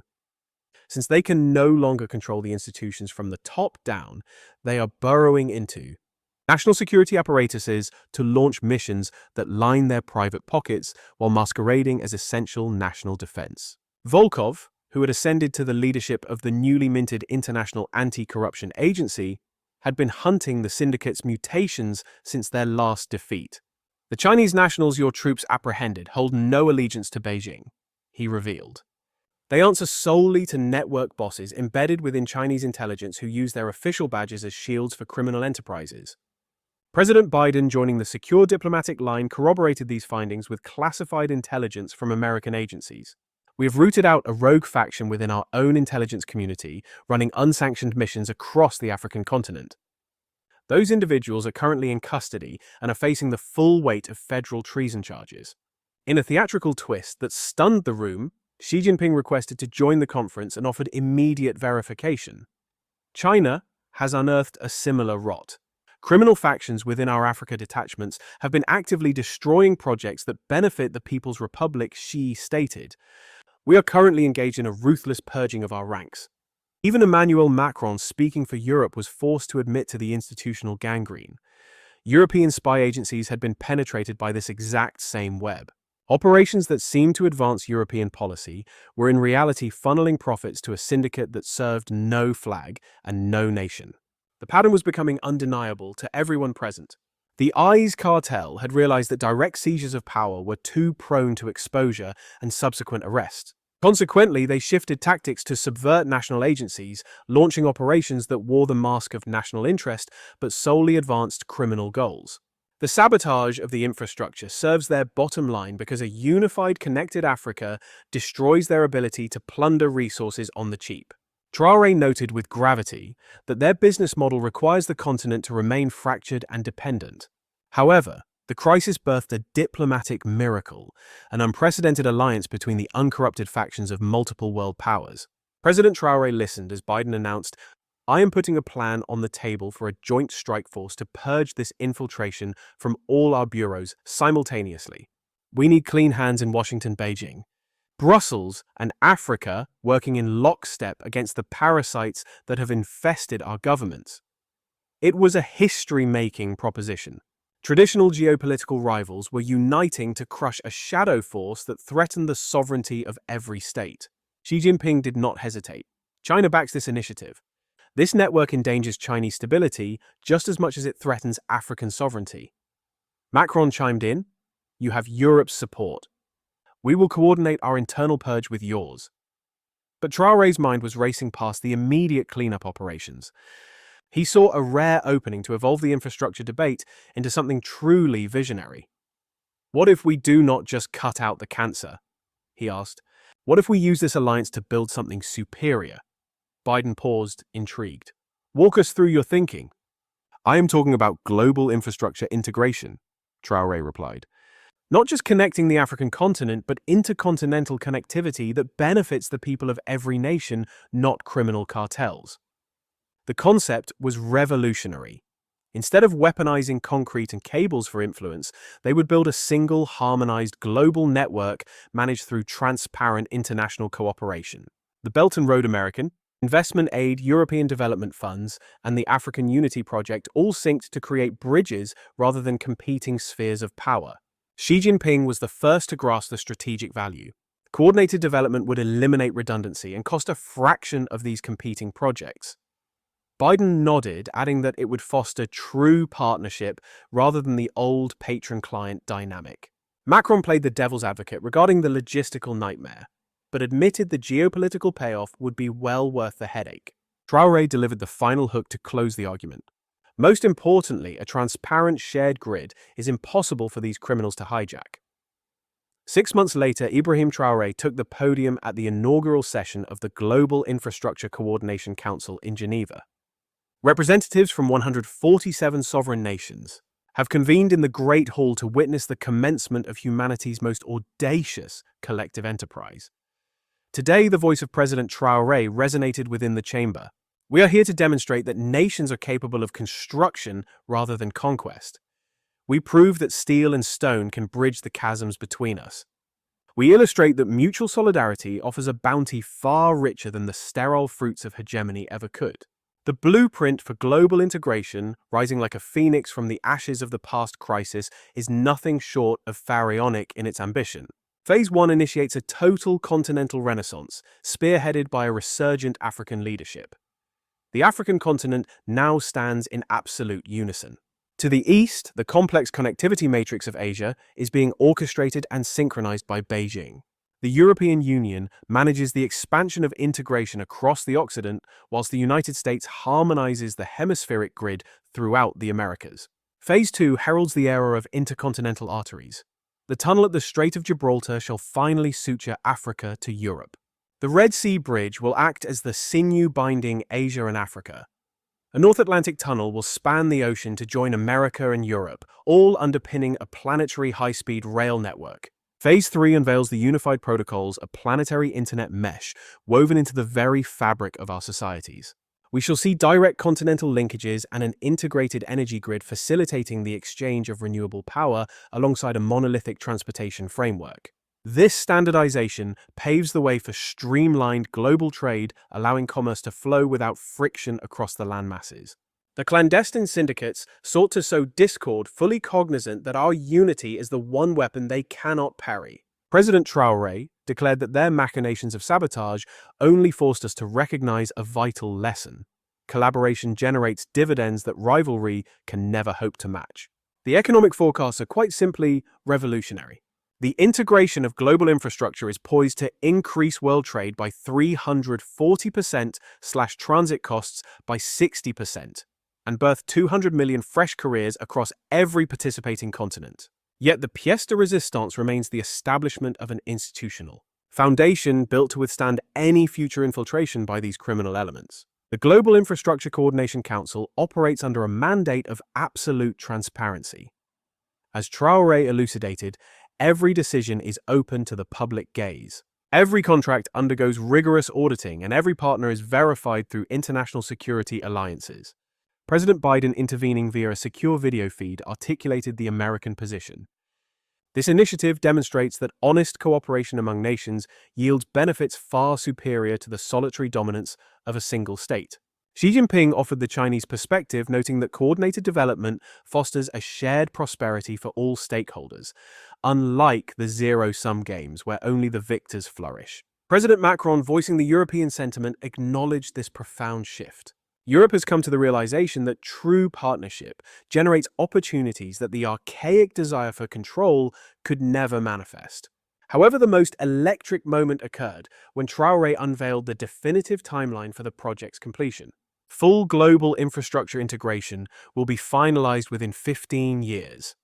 Since they can no longer control the institutions from the top down, they are burrowing into national security apparatuses to launch missions that line their private pockets while masquerading as essential national defense. Volkov, who had ascended to the leadership of the newly minted International Anti-Corruption Agency, had been hunting the syndicate's mutations since their last defeat. "The Chinese nationals your troops apprehended hold no allegiance to Beijing," he revealed. "They answer solely to network bosses embedded within Chinese intelligence who use their official badges as shields for criminal enterprises." President Biden, joining the secure diplomatic line, corroborated these findings with classified intelligence from American agencies. "We have rooted out a rogue faction within our own intelligence community, running unsanctioned missions across the African continent. Those individuals are currently in custody and are facing the full weight of federal treason charges." In a theatrical twist that stunned the room, Xi Jinping requested to join the conference and offered immediate verification. China has unearthed a similar rot. Criminal factions within our Africa detachments have been actively destroying projects that benefit the People's Republic, Xi stated. "We are currently engaged in a ruthless purging of our ranks." Even Emmanuel Macron, speaking for Europe, was forced to admit to the institutional gangrene. European spy agencies had been penetrated by this exact same web. Operations that seemed to advance European policy were in reality funneling profits to a syndicate that served no flag and no nation. The pattern was becoming undeniable to everyone present. The Eyes cartel had realized that direct seizures of power were too prone to exposure and subsequent arrest. Consequently, they shifted tactics to subvert national agencies, launching operations that wore the mask of national interest but solely advanced criminal goals. The sabotage of the infrastructure serves their bottom line because a unified, connected Africa destroys their ability to plunder resources on the cheap. Traoré noted with gravity that their business model requires the continent to remain fractured and dependent. However, the crisis birthed a diplomatic miracle, an unprecedented alliance between the uncorrupted factions of multiple world powers. President Traoré listened as Biden announced, I am putting a plan on the table for a joint strike force to purge this infiltration from all our bureaus simultaneously. We need clean hands in Washington, Beijing, Brussels, and Africa working in lockstep against the parasites that have infested our governments. It was a history-making proposition. Traditional geopolitical rivals were uniting to crush a shadow force that threatened the sovereignty of every state. Xi Jinping did not hesitate. China backs this initiative. This network endangers Chinese stability just as much as it threatens African sovereignty. Macron chimed in, "You have Europe's support. We will coordinate our internal purge with yours." But Traoré's mind was racing past the immediate cleanup operations. He saw a rare opening to evolve the infrastructure debate into something truly visionary. "What if we do not just cut out the cancer?" he asked. "What if we use this alliance to build something superior?" Biden paused, intrigued. "Walk us through your thinking." "I am talking about global infrastructure integration," Traoré replied. "Not just connecting the African continent, but intercontinental connectivity that benefits the people of every nation, not criminal cartels." The concept was revolutionary. Instead of weaponizing concrete and cables for influence, they would build a single, harmonized global network managed through transparent international cooperation. The Belt and Road American, Investment Aid, European Development Funds, and the African Unity Project all synced to create bridges rather than competing spheres of power. Xi Jinping was the first to grasp the strategic value. Coordinated development would eliminate redundancy and cost a fraction of these competing projects. Biden nodded, adding that it would foster true partnership rather than the old patron-client dynamic. Macron played the devil's advocate regarding the logistical nightmare, but admitted the geopolitical payoff would be well worth the headache. Traoré delivered the final hook to close the argument. Most importantly, a transparent shared grid is impossible for these criminals to hijack. 6 months later, Ibrahim Traoré took the podium at the inaugural session of the Global Infrastructure Coordination Council in Geneva. Representatives from 147 sovereign nations have convened in the Great Hall to witness the commencement of humanity's most audacious collective enterprise. Today, the voice of President Traoré resonated within the chamber. "We are here to demonstrate that nations are capable of construction rather than conquest. We prove that steel and stone can bridge the chasms between us. We illustrate that mutual solidarity offers a bounty far richer than the sterile fruits of hegemony ever could." The blueprint for global integration, rising like a phoenix from the ashes of the past crisis, is nothing short of pharaonic in its ambition. Phase 1 initiates a total continental renaissance, spearheaded by a resurgent African leadership. The African continent now stands in absolute unison. To the east, the complex connectivity matrix of Asia is being orchestrated and synchronized by Beijing. The European Union manages the expansion of integration across the Occident, whilst the United States harmonizes the hemispheric grid throughout the Americas. Phase 2 heralds the era of intercontinental arteries. The tunnel at the Strait of Gibraltar shall finally suture Africa to Europe. The Red Sea Bridge will act as the sinew binding Asia and Africa. A North Atlantic tunnel will span the ocean to join America and Europe, all underpinning a planetary high-speed rail network. Phase 3 unveils the unified protocols, a planetary internet mesh woven into the very fabric of our societies. We shall see direct continental linkages and an integrated energy grid facilitating the exchange of renewable power alongside a monolithic transportation framework. This standardization paves the way for streamlined global trade, allowing commerce to flow without friction across the landmasses. The clandestine syndicates sought to sow discord, fully cognizant that our unity is the one weapon they cannot parry. President Traoré declared that their machinations of sabotage only forced us to recognize a vital lesson. Collaboration generates dividends that rivalry can never hope to match. The economic forecasts are quite simply revolutionary. The integration of global infrastructure is poised to increase world trade by 340% / transit costs by 60%, and birth 200 million fresh careers across every participating continent. Yet the pièce de résistance remains the establishment of an institutional foundation built to withstand any future infiltration by these criminal elements. The Global Infrastructure Coordination Council operates under a mandate of absolute transparency. As Traoré elucidated, every decision is open to the public gaze. Every contract undergoes rigorous auditing, and every partner is verified through international security alliances. President Biden, intervening via a secure video feed, articulated the American position. This initiative demonstrates that honest cooperation among nations yields benefits far superior to the solitary dominance of a single state. Xi Jinping offered the Chinese perspective, noting that coordinated development fosters a shared prosperity for all stakeholders, unlike the zero-sum games where only the victors flourish. President Macron, voicing the European sentiment, acknowledged this profound shift. Europe has come to the realization that true partnership generates opportunities that the archaic desire for control could never manifest. However, the most electric moment occurred when Traoré unveiled the definitive timeline for the project's completion. Full global infrastructure integration will be finalized within 15 years.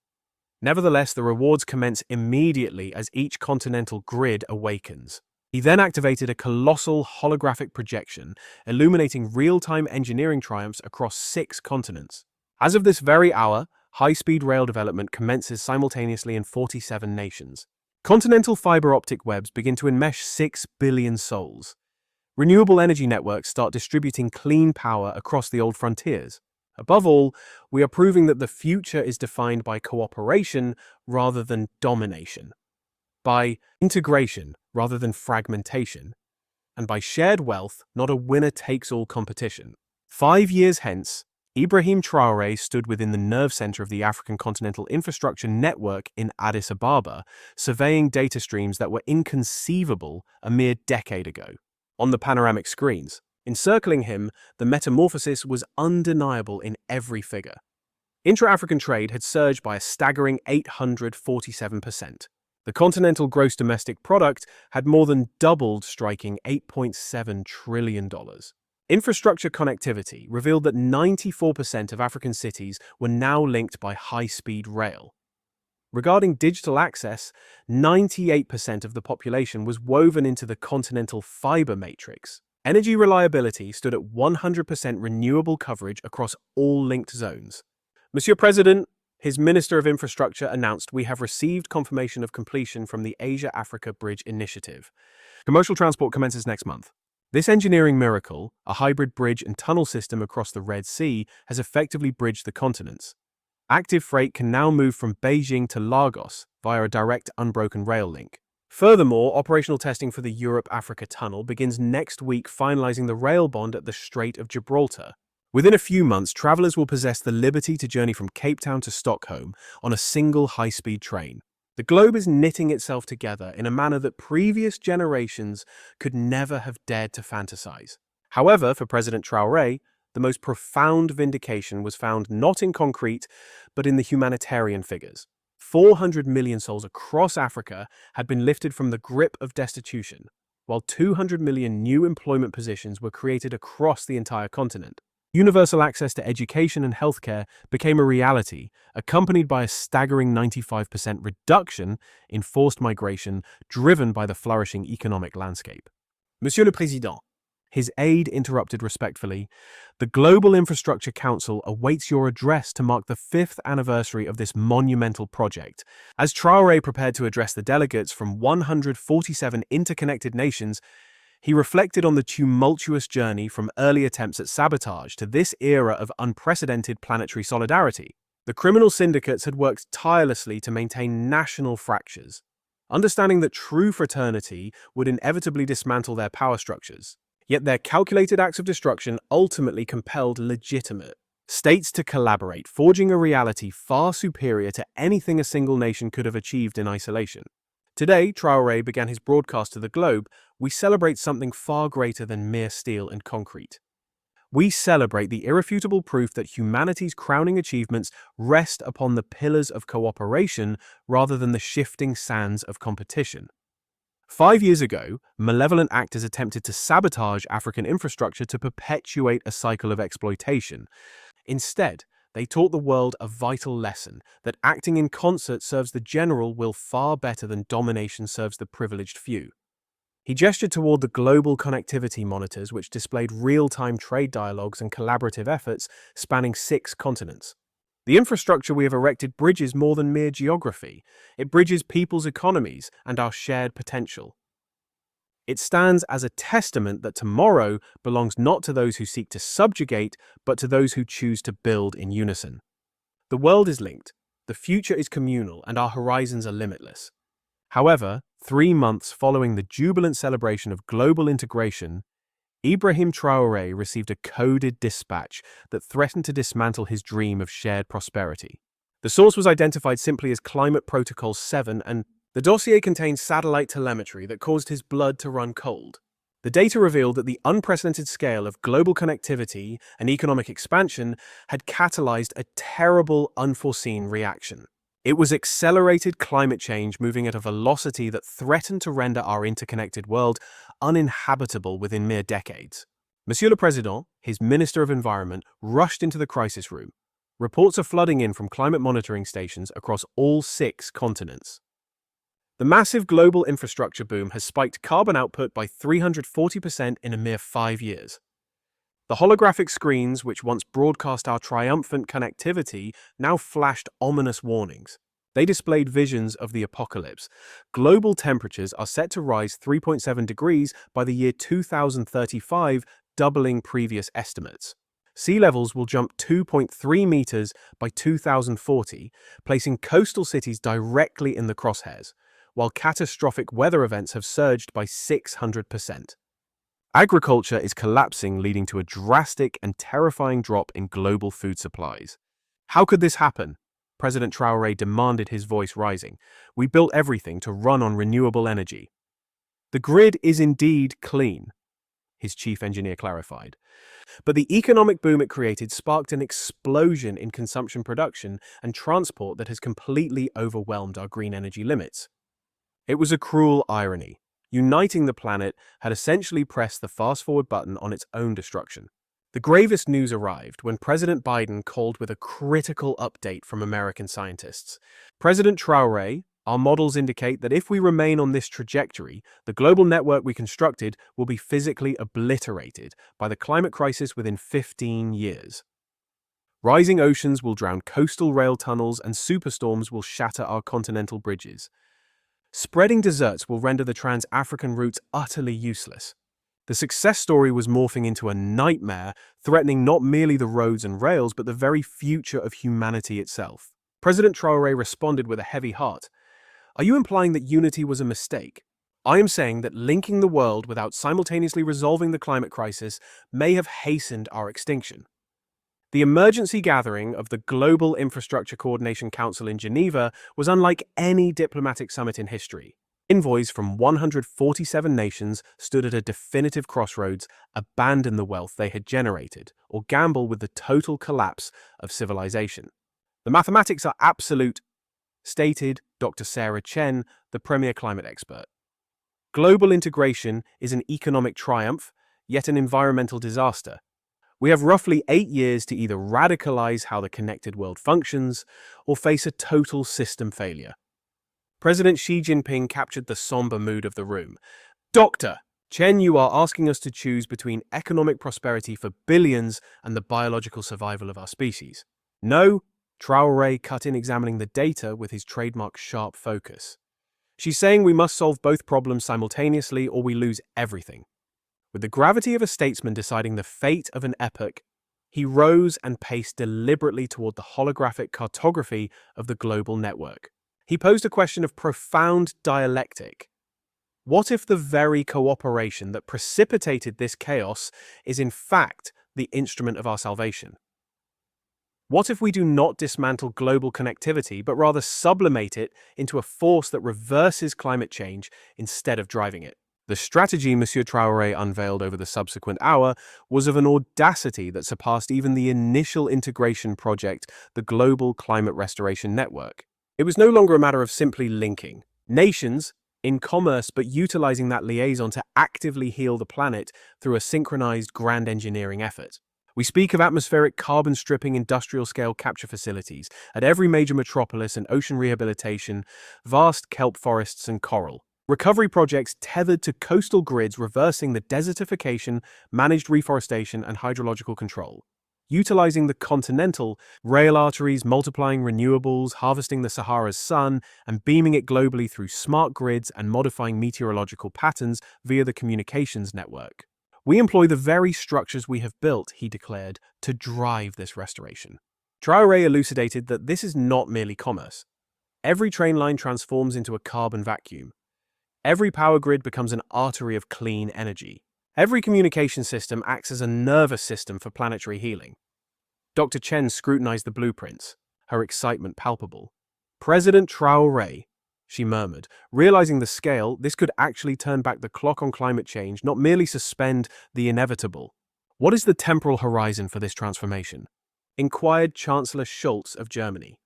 Nevertheless, the rewards commence immediately as each continental grid awakens. He then activated a colossal holographic projection, illuminating real-time engineering triumphs across 6 continents. As of this very hour, high-speed rail development commences simultaneously in 47 nations. Continental fiber optic webs begin to enmesh 6 billion souls. Renewable energy networks start distributing clean power across the old frontiers. Above all, we are proving that the future is defined by cooperation rather than domination, by integration rather than fragmentation, and by shared wealth, not a winner-takes-all competition. 5 years hence, Ibrahim Traoré stood within the nerve center of the African Continental Infrastructure Network in Addis Ababa, surveying data streams that were inconceivable a mere decade ago. On the panoramic screens, encircling him, the metamorphosis was undeniable in every figure. Intra-African trade had surged by a staggering 847%. The continental gross domestic product had more than doubled, striking $8.7 trillion. Infrastructure connectivity revealed that 94% of African cities were now linked by high-speed rail. Regarding digital access, 98% of the population was woven into the continental fiber matrix. Energy reliability stood at 100% renewable coverage across all linked zones. Monsieur President, his Minister of Infrastructure announced, "We have received confirmation of completion from the Asia-Africa Bridge Initiative. Commercial transport commences next month." This engineering miracle, a hybrid bridge and tunnel system across the Red Sea, has effectively bridged the continents. Active freight can now move from Beijing to Lagos via a direct unbroken rail link. Furthermore, operational testing for the Europe-Africa Tunnel begins next week, finalizing the rail bond at the Strait of Gibraltar. Within a few months, travelers will possess the liberty to journey from Cape Town to Stockholm on a single high-speed train. The globe is knitting itself together in a manner that previous generations could never have dared to fantasize. However, for President Traoré, the most profound vindication was found not in concrete, but in the humanitarian figures. 400 million souls across Africa had been lifted from the grip of destitution, while 200 million new employment positions were created across the entire continent. Universal access to education and healthcare became a reality, accompanied by a staggering 95% reduction in forced migration driven by the flourishing economic landscape. Monsieur le Président, his aide interrupted respectfully, "The Global Infrastructure Council awaits your address to mark the 5th anniversary of this monumental project." As Traoré prepared to address the delegates from 147 interconnected nations, he reflected on the tumultuous journey from early attempts at sabotage to this era of unprecedented planetary solidarity. The criminal syndicates had worked tirelessly to maintain national fractures, understanding that true fraternity would inevitably dismantle their power structures. Yet their calculated acts of destruction ultimately compelled legitimate states to collaborate, forging a reality far superior to anything a single nation could have achieved in isolation. Today, Traoré began his broadcast to the globe. We celebrate something far greater than mere steel and concrete. We celebrate the irrefutable proof that humanity's crowning achievements rest upon the pillars of cooperation rather than the shifting sands of competition. 5 years ago, malevolent actors attempted to sabotage African infrastructure to perpetuate a cycle of exploitation. Instead, they taught the world a vital lesson, that acting in concert serves the general will far better than domination serves the privileged few. He gestured toward the global connectivity monitors, which displayed real-time trade dialogues and collaborative efforts spanning 6 continents. The infrastructure we have erected bridges more than mere geography. It bridges people's economies and our shared potential. It stands as a testament that tomorrow belongs not to those who seek to subjugate, but to those who choose to build in unison. The world is linked, the future is communal, and our horizons are limitless. However, 3 months following the jubilant celebration of global integration, Ibrahim Traoré received a coded dispatch that threatened to dismantle his dream of shared prosperity. The source was identified simply as Climate Protocol 7, and the dossier contained satellite telemetry that caused his blood to run cold. The data revealed that the unprecedented scale of global connectivity and economic expansion had catalyzed a terrible, unforeseen reaction. It was accelerated climate change moving at a velocity that threatened to render our interconnected world uninhabitable within mere decades. Monsieur le Président, his Minister of Environment, rushed into the crisis room. Reports are flooding in from climate monitoring stations across all 6 continents. The massive global infrastructure boom has spiked carbon output by 340% in a mere 5 years. The holographic screens, which once broadcast our triumphant connectivity, now flashed ominous warnings. They displayed visions of the apocalypse. Global temperatures are set to rise 3.7 degrees by the year 2035, doubling previous estimates. Sea levels will jump 2.3 meters by 2040, placing coastal cities directly in the crosshairs, while catastrophic weather events have surged by 600%. Agriculture is collapsing, leading to a drastic and terrifying drop in global food supplies. How could this happen? President Traoré demanded, his voice rising. We built everything to run on renewable energy. The grid is indeed clean, his chief engineer clarified. But the economic boom it created sparked an explosion in consumption, production, and transport that has completely overwhelmed our green energy limits. It was a cruel irony. Uniting the planet had essentially pressed the fast-forward button on its own destruction. The gravest news arrived when President Biden called with a critical update from American scientists. President Traoré, our models indicate that if we remain on this trajectory, the global network we constructed will be physically obliterated by the climate crisis within 15 years. Rising oceans will drown coastal rail tunnels, and superstorms will shatter our continental bridges. Spreading deserts will render the trans-African routes utterly useless. The success story was morphing into a nightmare, threatening not merely the roads and rails, but the very future of humanity itself. President Traoré responded with a heavy heart. Are you implying that unity was a mistake? I am saying that linking the world without simultaneously resolving the climate crisis may have hastened our extinction. The emergency gathering of the Global Infrastructure Coordination Council in Geneva was unlike any diplomatic summit in history. Envoys from 147 nations stood at a definitive crossroads: abandon the wealth they had generated, or gamble with the total collapse of civilization. The mathematics are absolute, stated Dr. Sarah Chen, the premier climate expert. Global integration is an economic triumph, yet an environmental disaster. We have roughly 8 years to either radicalize how the connected world functions or face a total system failure. President Xi Jinping captured the somber mood of the room. Dr. Chen, you are asking us to choose between economic prosperity for billions and the biological survival of our species. No, Traoré cut in, examining the data with his trademark sharp focus. She's saying we must solve both problems simultaneously or we lose everything. With the gravity of a statesman deciding the fate of an epoch, he rose and paced deliberately toward the holographic cartography of the global network. He posed a question of profound dialectic. What if the very cooperation that precipitated this chaos is in fact the instrument of our salvation? What if we do not dismantle global connectivity, but rather sublimate it into a force that reverses climate change instead of driving it? The strategy Monsieur Traoré unveiled over the subsequent hour was of an audacity that surpassed even the initial integration project, the Global Climate Restoration Network. It was no longer a matter of simply linking nations in commerce, but utilizing that liaison to actively heal the planet through a synchronized grand engineering effort. We speak of atmospheric carbon stripping industrial-scale capture facilities at every major metropolis and ocean rehabilitation, vast kelp forests and coral. Recovery projects tethered to coastal grids reversing the desertification, managed reforestation, and hydrological control. utilizing the continental rail arteries, multiplying renewables, harvesting the Sahara's sun, and beaming it globally through smart grids and modifying meteorological patterns via the communications network. We employ the very structures we have built, he declared, to drive this restoration. Traoré elucidated that this is not merely commerce. Every train line transforms into a carbon vacuum. Every power grid becomes an artery of clean energy. Every communication system acts as a nervous system for planetary healing. Dr. Chen scrutinized the blueprints, her excitement palpable. President Traoré, she murmured, realizing the scale, this could actually turn back the clock on climate change, not merely suspend the inevitable. What is the temporal horizon for this transformation? Inquired Chancellor Scholz of Germany.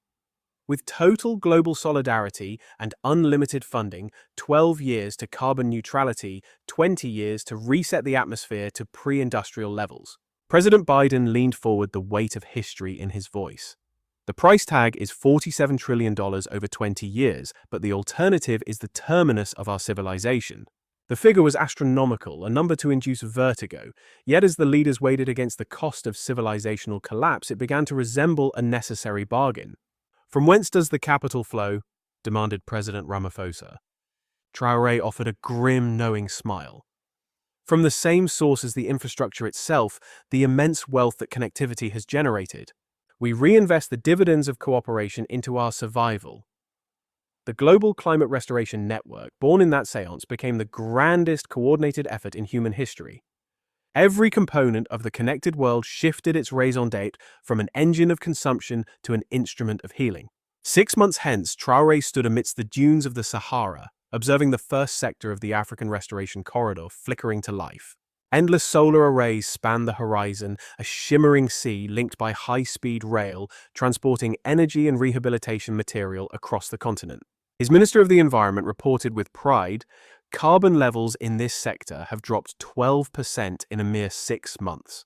With total global solidarity and unlimited funding, 12 years to carbon neutrality, 20 years to reset the atmosphere to pre-industrial levels. President Biden leaned forward, the weight of history in his voice. The price tag is $47 trillion over 20 years, but the alternative is the terminus of our civilization. The figure was astronomical, a number to induce vertigo, yet as the leaders weighed it against the cost of civilizational collapse, it began to resemble a necessary bargain. From whence does the capital flow? Demanded President Ramaphosa. Traoré offered a grim, knowing smile. From the same source as the infrastructure itself, the immense wealth that connectivity has generated. We reinvest the dividends of cooperation into our survival. The Global Climate Restoration Network, born in that séance, became the grandest coordinated effort in human history. Every component of the connected world shifted its raison d'être from an engine of consumption to an instrument of healing. 6 months hence, Traoré stood amidst the dunes of the Sahara, observing the first sector of the African Restoration Corridor flickering to life. Endless solar arrays spanned the horizon, a shimmering sea linked by high-speed rail, transporting energy and rehabilitation material across the continent. His Minister of the Environment reported with pride, carbon levels in this sector have dropped 12% in a mere 6 months.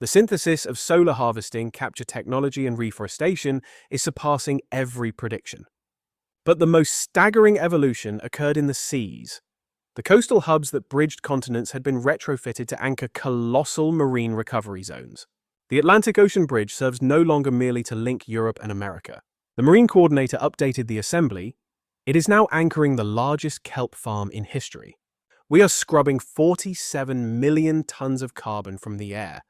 The synthesis of solar harvesting, capture technology, and reforestation is surpassing every prediction. But the most staggering evolution occurred in the seas. The coastal hubs that bridged continents had been retrofitted to anchor colossal marine recovery zones. The Atlantic Ocean Bridge serves no longer merely to link Europe and America. The Marine Coordinator updated the assembly. It is now anchoring the largest kelp farm in history. We are scrubbing 47 million tons of carbon from the air,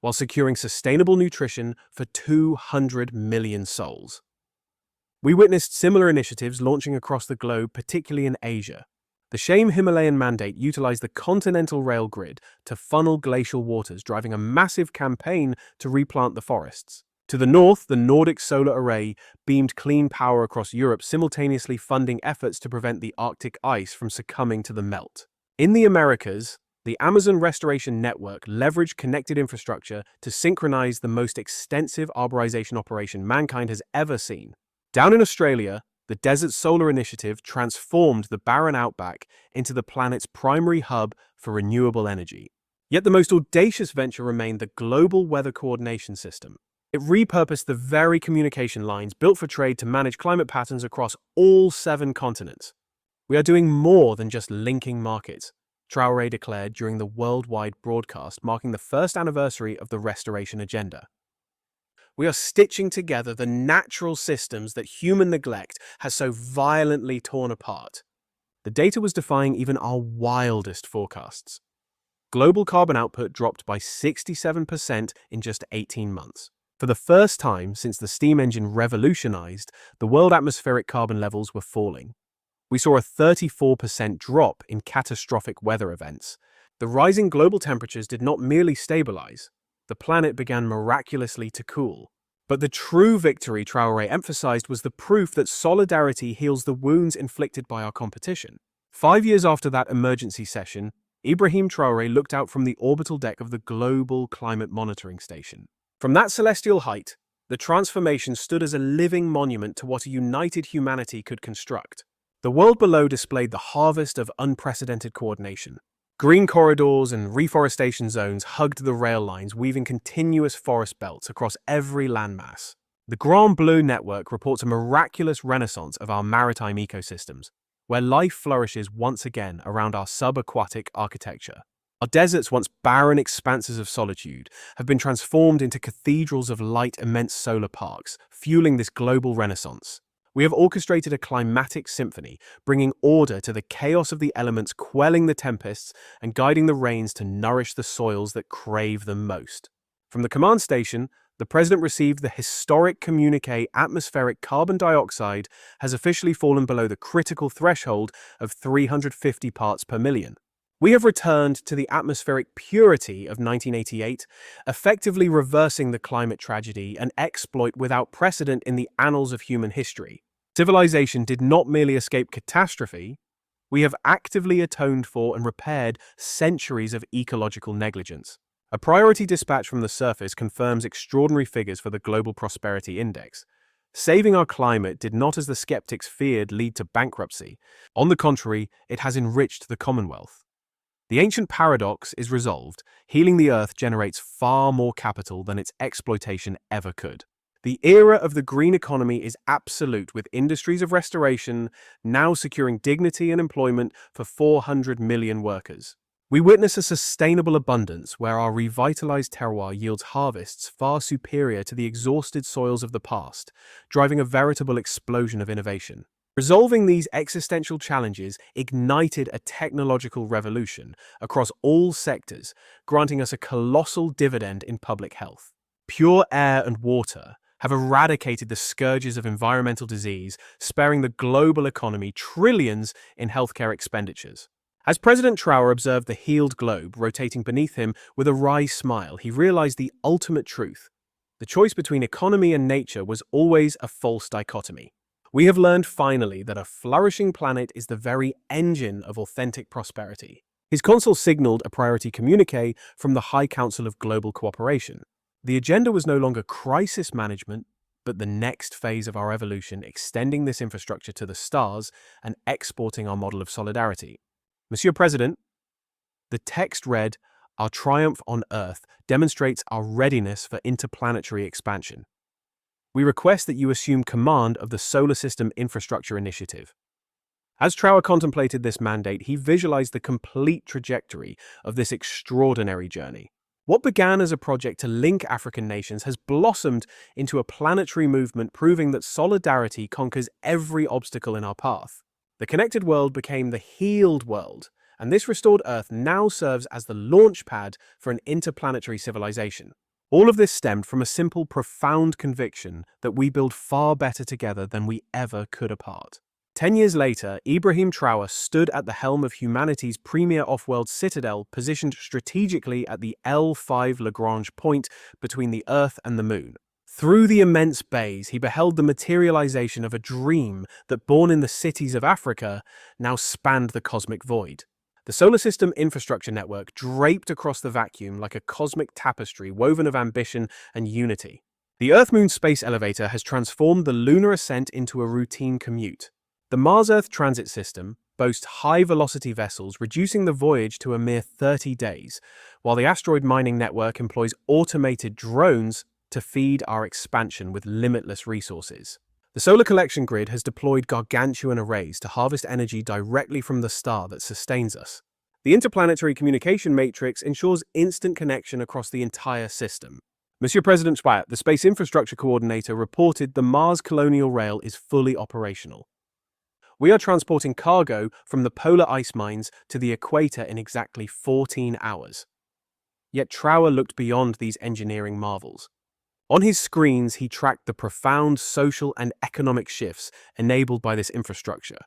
while securing sustainable nutrition for 200 million souls. We witnessed similar initiatives launching across the globe, particularly in Asia. The Shame Himalayan Mandate utilized the continental rail grid to funnel glacial waters, driving a massive campaign to replant the forests. To the north, the Nordic Solar Array beamed clean power across Europe, simultaneously funding efforts to prevent the Arctic ice from succumbing to the melt. In the Americas, the Amazon Restoration Network leveraged connected infrastructure to synchronize the most extensive arborization operation mankind has ever seen. Down in Australia, the Desert Solar Initiative transformed the barren outback into the planet's primary hub for renewable energy. Yet the most audacious venture remained the Global Weather Coordination System. It repurposed the very communication lines built for trade to manage climate patterns across all 7 continents. We are doing more than just linking markets, Traoré declared during the worldwide broadcast marking the first anniversary of the Restoration Agenda. We are stitching together the natural systems that human neglect has so violently torn apart. The data was defying even our wildest forecasts. Global carbon output dropped by 67% in just 18 months. For the first time since the steam engine revolutionized, the world atmospheric carbon levels were falling. We saw a 34% drop in catastrophic weather events. The rising global temperatures did not merely stabilize. The planet began miraculously to cool. But the true victory Traoré emphasized was the proof that solidarity heals the wounds inflicted by our competition. 5 years after that emergency session, Ibrahim Traoré looked out from the orbital deck of the Global Climate Monitoring Station. From that celestial height, the transformation stood as a living monument to what a united humanity could construct. The world below displayed the harvest of unprecedented coordination. Green corridors and reforestation zones hugged the rail lines, weaving continuous forest belts across every landmass. The Grand Bleu Network reports a miraculous renaissance of our maritime ecosystems, where life flourishes once again around our subaquatic architecture. Our deserts, once barren expanses of solitude, have been transformed into cathedrals of light, immense solar parks, fueling this global renaissance. We have orchestrated a climatic symphony, bringing order to the chaos of the elements, quelling the tempests, and guiding the rains to nourish the soils that crave them most. From the command station, the President received the historic communique: atmospheric carbon dioxide has officially fallen below the critical threshold of 350 parts per million. We have returned to the atmospheric purity of 1988, effectively reversing the climate tragedy, an exploit without precedent in the annals of human history. Civilization did not merely escape catastrophe, we have actively atoned for and repaired centuries of ecological negligence. A priority dispatch from the surface confirms extraordinary figures for the Global Prosperity Index. Saving our climate did not, as the skeptics feared, lead to bankruptcy. On the contrary, it has enriched the Commonwealth. The ancient paradox is resolved: healing the earth generates far more capital than its exploitation ever could. The era of the green economy is absolute, with industries of restoration now securing dignity and employment for 400 million workers. We witness a sustainable abundance where our revitalized terroir yields harvests far superior to the exhausted soils of the past, driving a veritable explosion of innovation. Resolving these existential challenges ignited a technological revolution across all sectors, granting us a colossal dividend in public health. Pure air and water have eradicated the scourges of environmental disease, sparing the global economy trillions in healthcare expenditures. As President Traoré observed the healed globe rotating beneath him with a wry smile, he realized the ultimate truth: the choice between economy and nature was always a false dichotomy. We have learned finally that a flourishing planet is the very engine of authentic prosperity. His consul signaled a priority communique from the High Council of Global Cooperation. The agenda was no longer crisis management, but the next phase of our evolution, extending this infrastructure to the stars and exporting our model of solidarity. Monsieur President, the text read, "Our triumph on Earth demonstrates our readiness for interplanetary expansion. We request that you assume command of the Solar System Infrastructure Initiative." As Traoré contemplated this mandate, he visualized the complete trajectory of this extraordinary journey. What began as a project to link African nations has blossomed into a planetary movement, proving that solidarity conquers every obstacle in our path. The connected world became the healed world, and this restored Earth now serves as the launch pad for an interplanetary civilization. All of this stemmed from a simple, profound conviction that we build far better together than we ever could apart. 10 years later, Ibrahim Traoré stood at the helm of humanity's premier off-world citadel, positioned strategically at the L5 Lagrange point between the Earth and the Moon. Through the immense bays, he beheld the materialization of a dream that, born in the cities of Africa, now spanned the cosmic void. The Solar System Infrastructure Network draped across the vacuum like a cosmic tapestry woven of ambition and unity. The Earth-Moon Space Elevator has transformed the lunar ascent into a routine commute. The Mars-Earth Transit System boasts high-velocity vessels, reducing the voyage to a mere 30 days, while the Asteroid Mining Network employs automated drones to feed our expansion with limitless resources. The solar collection grid has deployed gargantuan arrays to harvest energy directly from the star that sustains us. The interplanetary communication matrix ensures instant connection across the entire system. Monsieur President Traoré, the Space Infrastructure Coordinator, reported the Mars Colonial Rail is fully operational. We are transporting cargo from the polar ice mines to the equator in exactly 14 hours. Yet Traoré looked beyond these engineering marvels. On his screens, he tracked the profound social and economic shifts enabled by this infrastructure.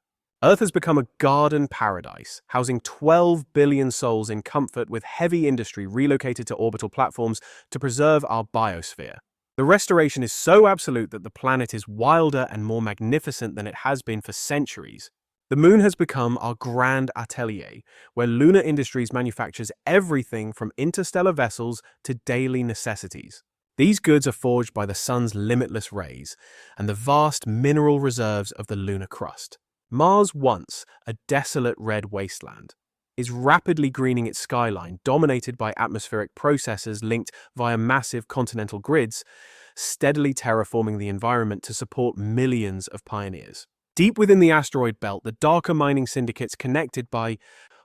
Earth has become a garden paradise, housing 12 billion souls in comfort, with heavy industry relocated to orbital platforms to preserve our biosphere. The restoration is so absolute that the planet is wilder and more magnificent than it has been for centuries. The Moon has become our grand atelier, where lunar industries manufactures everything from interstellar vessels to daily necessities. These goods are forged by the sun's limitless rays and the vast mineral reserves of the lunar crust. Mars, once a desolate red wasteland, is rapidly greening its skyline, dominated by atmospheric processes linked via massive continental grids, steadily terraforming the environment to support millions of pioneers. Deep within the asteroid belt, the darker mining syndicates connected by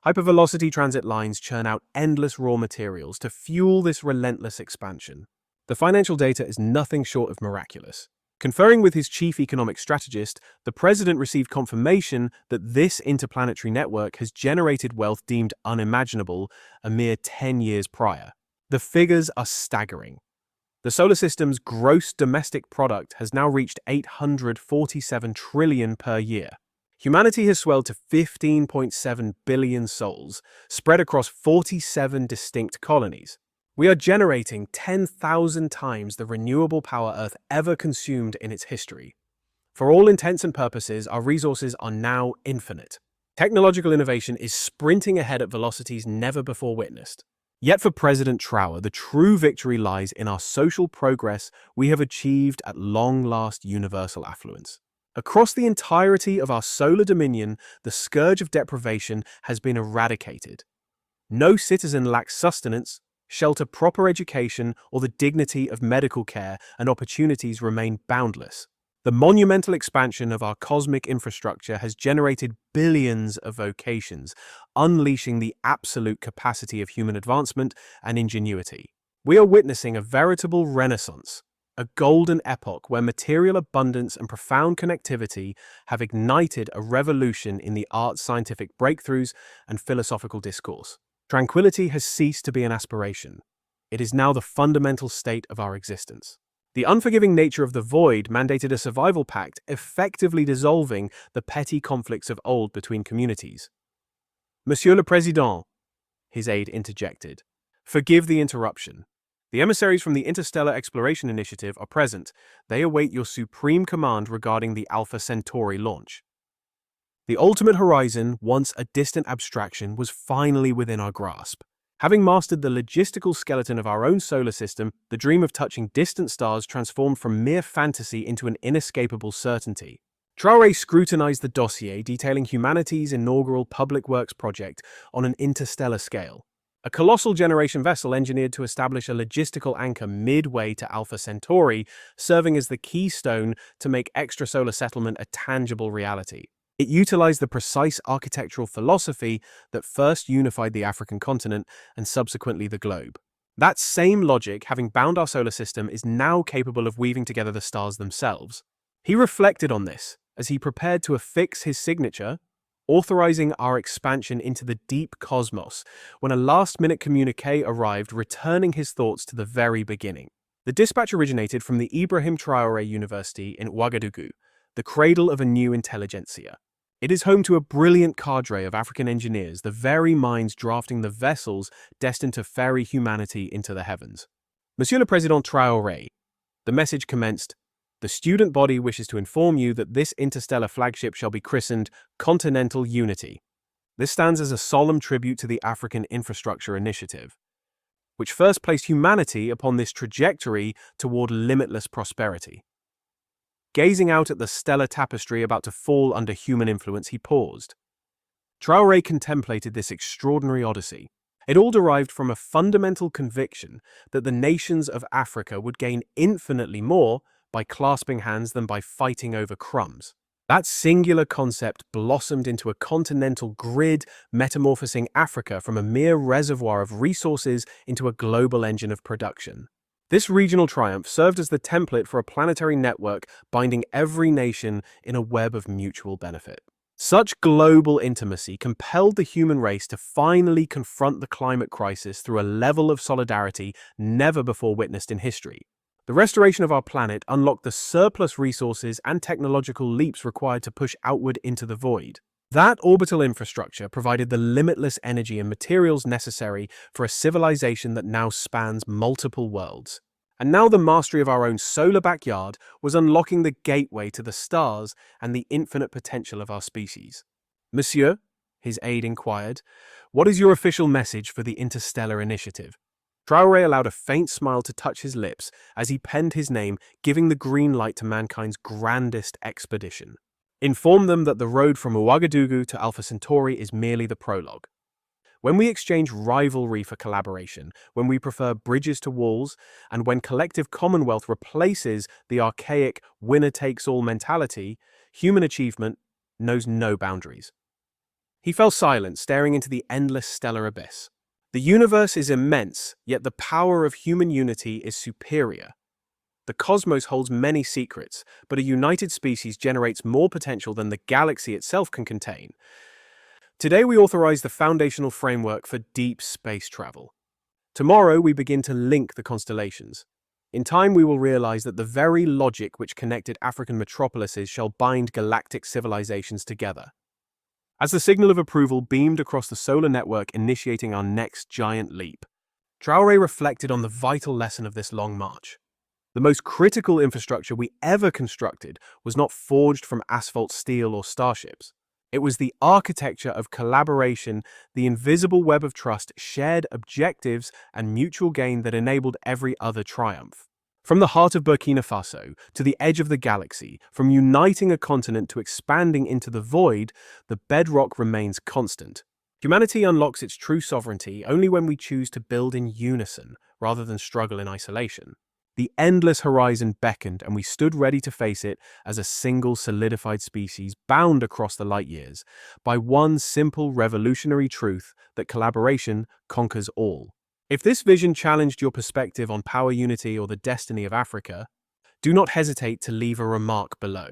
hypervelocity transit lines churn out endless raw materials to fuel this relentless expansion. The financial data is nothing short of miraculous. Conferring with his chief economic strategist, the president received confirmation that this interplanetary network has generated wealth deemed unimaginable a mere 10 years prior. The figures are staggering. The solar system's gross domestic product has now reached 847 trillion per year. Humanity has swelled to 15.7 billion souls, spread across 47 distinct colonies. We are generating 10,000 times the renewable power Earth ever consumed in its history. For all intents and purposes, our resources are now infinite. Technological innovation is sprinting ahead at velocities never before witnessed. Yet for President Traoré, the true victory lies in our social progress we have achieved at long-last universal affluence. Across the entirety of our solar dominion, the scourge of deprivation has been eradicated. No citizen lacks sustenance, shelter, proper education, or the dignity of medical care, and opportunities remain boundless. The monumental expansion of our cosmic infrastructure has generated billions of vocations, unleashing the absolute capacity of human advancement and ingenuity. We are witnessing a veritable renaissance, a golden epoch where material abundance and profound connectivity have ignited a revolution in the arts, scientific breakthroughs, and philosophical discourse. Tranquility has ceased to be an aspiration. It is now the fundamental state of our existence. The unforgiving nature of the void mandated a survival pact, effectively dissolving the petty conflicts of old between communities. Monsieur le Président, his aide interjected, forgive the interruption. The emissaries from the Interstellar Exploration Initiative are present. They await your supreme command regarding the Alpha Centauri launch. The ultimate horizon, once a distant abstraction, was finally within our grasp. Having mastered the logistical skeleton of our own solar system, the dream of touching distant stars transformed from mere fantasy into an inescapable certainty. Traoré scrutinized the dossier detailing humanity's inaugural public works project on an interstellar scale. A colossal generation vessel engineered to establish a logistical anchor midway to Alpha Centauri, serving as the keystone to make extrasolar settlement a tangible reality. It utilized the precise architectural philosophy that first unified the African continent and subsequently the globe. That same logic, having bound our solar system, is now capable of weaving together the stars themselves. He reflected on this as he prepared to affix his signature, authorizing our expansion into the deep cosmos, when a last-minute communiqué arrived, returning his thoughts to the very beginning. The dispatch originated from the Ibrahim Traoré University in Ouagadougou, the cradle of a new intelligentsia. It is home to a brilliant cadre of African engineers, the very minds drafting the vessels destined to ferry humanity into the heavens. Monsieur le Président Traoré, the message commenced, the student body wishes to inform you that this interstellar flagship shall be christened Continental Unity. This stands as a solemn tribute to the African Infrastructure Initiative, which first placed humanity upon this trajectory toward limitless prosperity. Gazing out at the stellar tapestry about to fall under human influence, he paused. Traoré contemplated this extraordinary odyssey. It all derived from a fundamental conviction that the nations of Africa would gain infinitely more by clasping hands than by fighting over crumbs. That singular concept blossomed into a continental grid, metamorphosing Africa from a mere reservoir of resources into a global engine of production. This regional triumph served as the template for a planetary network binding every nation in a web of mutual benefit. Such global intimacy compelled the human race to finally confront the climate crisis through a level of solidarity never before witnessed in history. The restoration of our planet unlocked the surplus resources and technological leaps required to push outward into the void. That orbital infrastructure provided the limitless energy and materials necessary for a civilization that now spans multiple worlds. And now the mastery of our own solar backyard was unlocking the gateway to the stars and the infinite potential of our species. Monsieur, his aide inquired, what is your official message for the Interstellar Initiative? Traoré allowed a faint smile to touch his lips as he penned his name, giving the green light to mankind's grandest expedition. Inform them that the road from Ouagadougou to Alpha Centauri is merely the prologue. When we exchange rivalry for collaboration, when we prefer bridges to walls, and when collective commonwealth replaces the archaic winner-takes-all mentality, human achievement knows no boundaries. He fell silent, staring into the endless stellar abyss. The universe is immense, yet the power of human unity is superior. The cosmos holds many secrets, but a united species generates more potential than the galaxy itself can contain. Today we authorize the foundational framework for deep space travel. Tomorrow we begin to link the constellations. In time we will realize that the very logic which connected African metropolises shall bind galactic civilizations together. As the signal of approval beamed across the solar network, initiating our next giant leap, Traoré reflected on the vital lesson of this long march. The most critical infrastructure we ever constructed was not forged from asphalt, steel, or starships. It was the architecture of collaboration, the invisible web of trust, shared objectives, and mutual gain that enabled every other triumph. From the heart of Burkina Faso to the edge of the galaxy, from uniting a continent to expanding into the void, the bedrock remains constant. Humanity unlocks its true sovereignty only when we choose to build in unison rather than struggle in isolation. The endless horizon beckoned, and we stood ready to face it as a single solidified species bound across the light years by one simple revolutionary truth that collaboration conquers all. If this vision challenged your perspective on power unity or the destiny of Africa, do not hesitate to leave a remark below.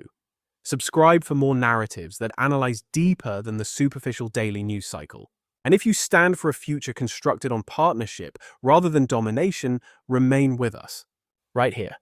Subscribe for more narratives that analyze deeper than the superficial daily news cycle. And if you stand for a future constructed on partnership rather than domination, remain with us, right here.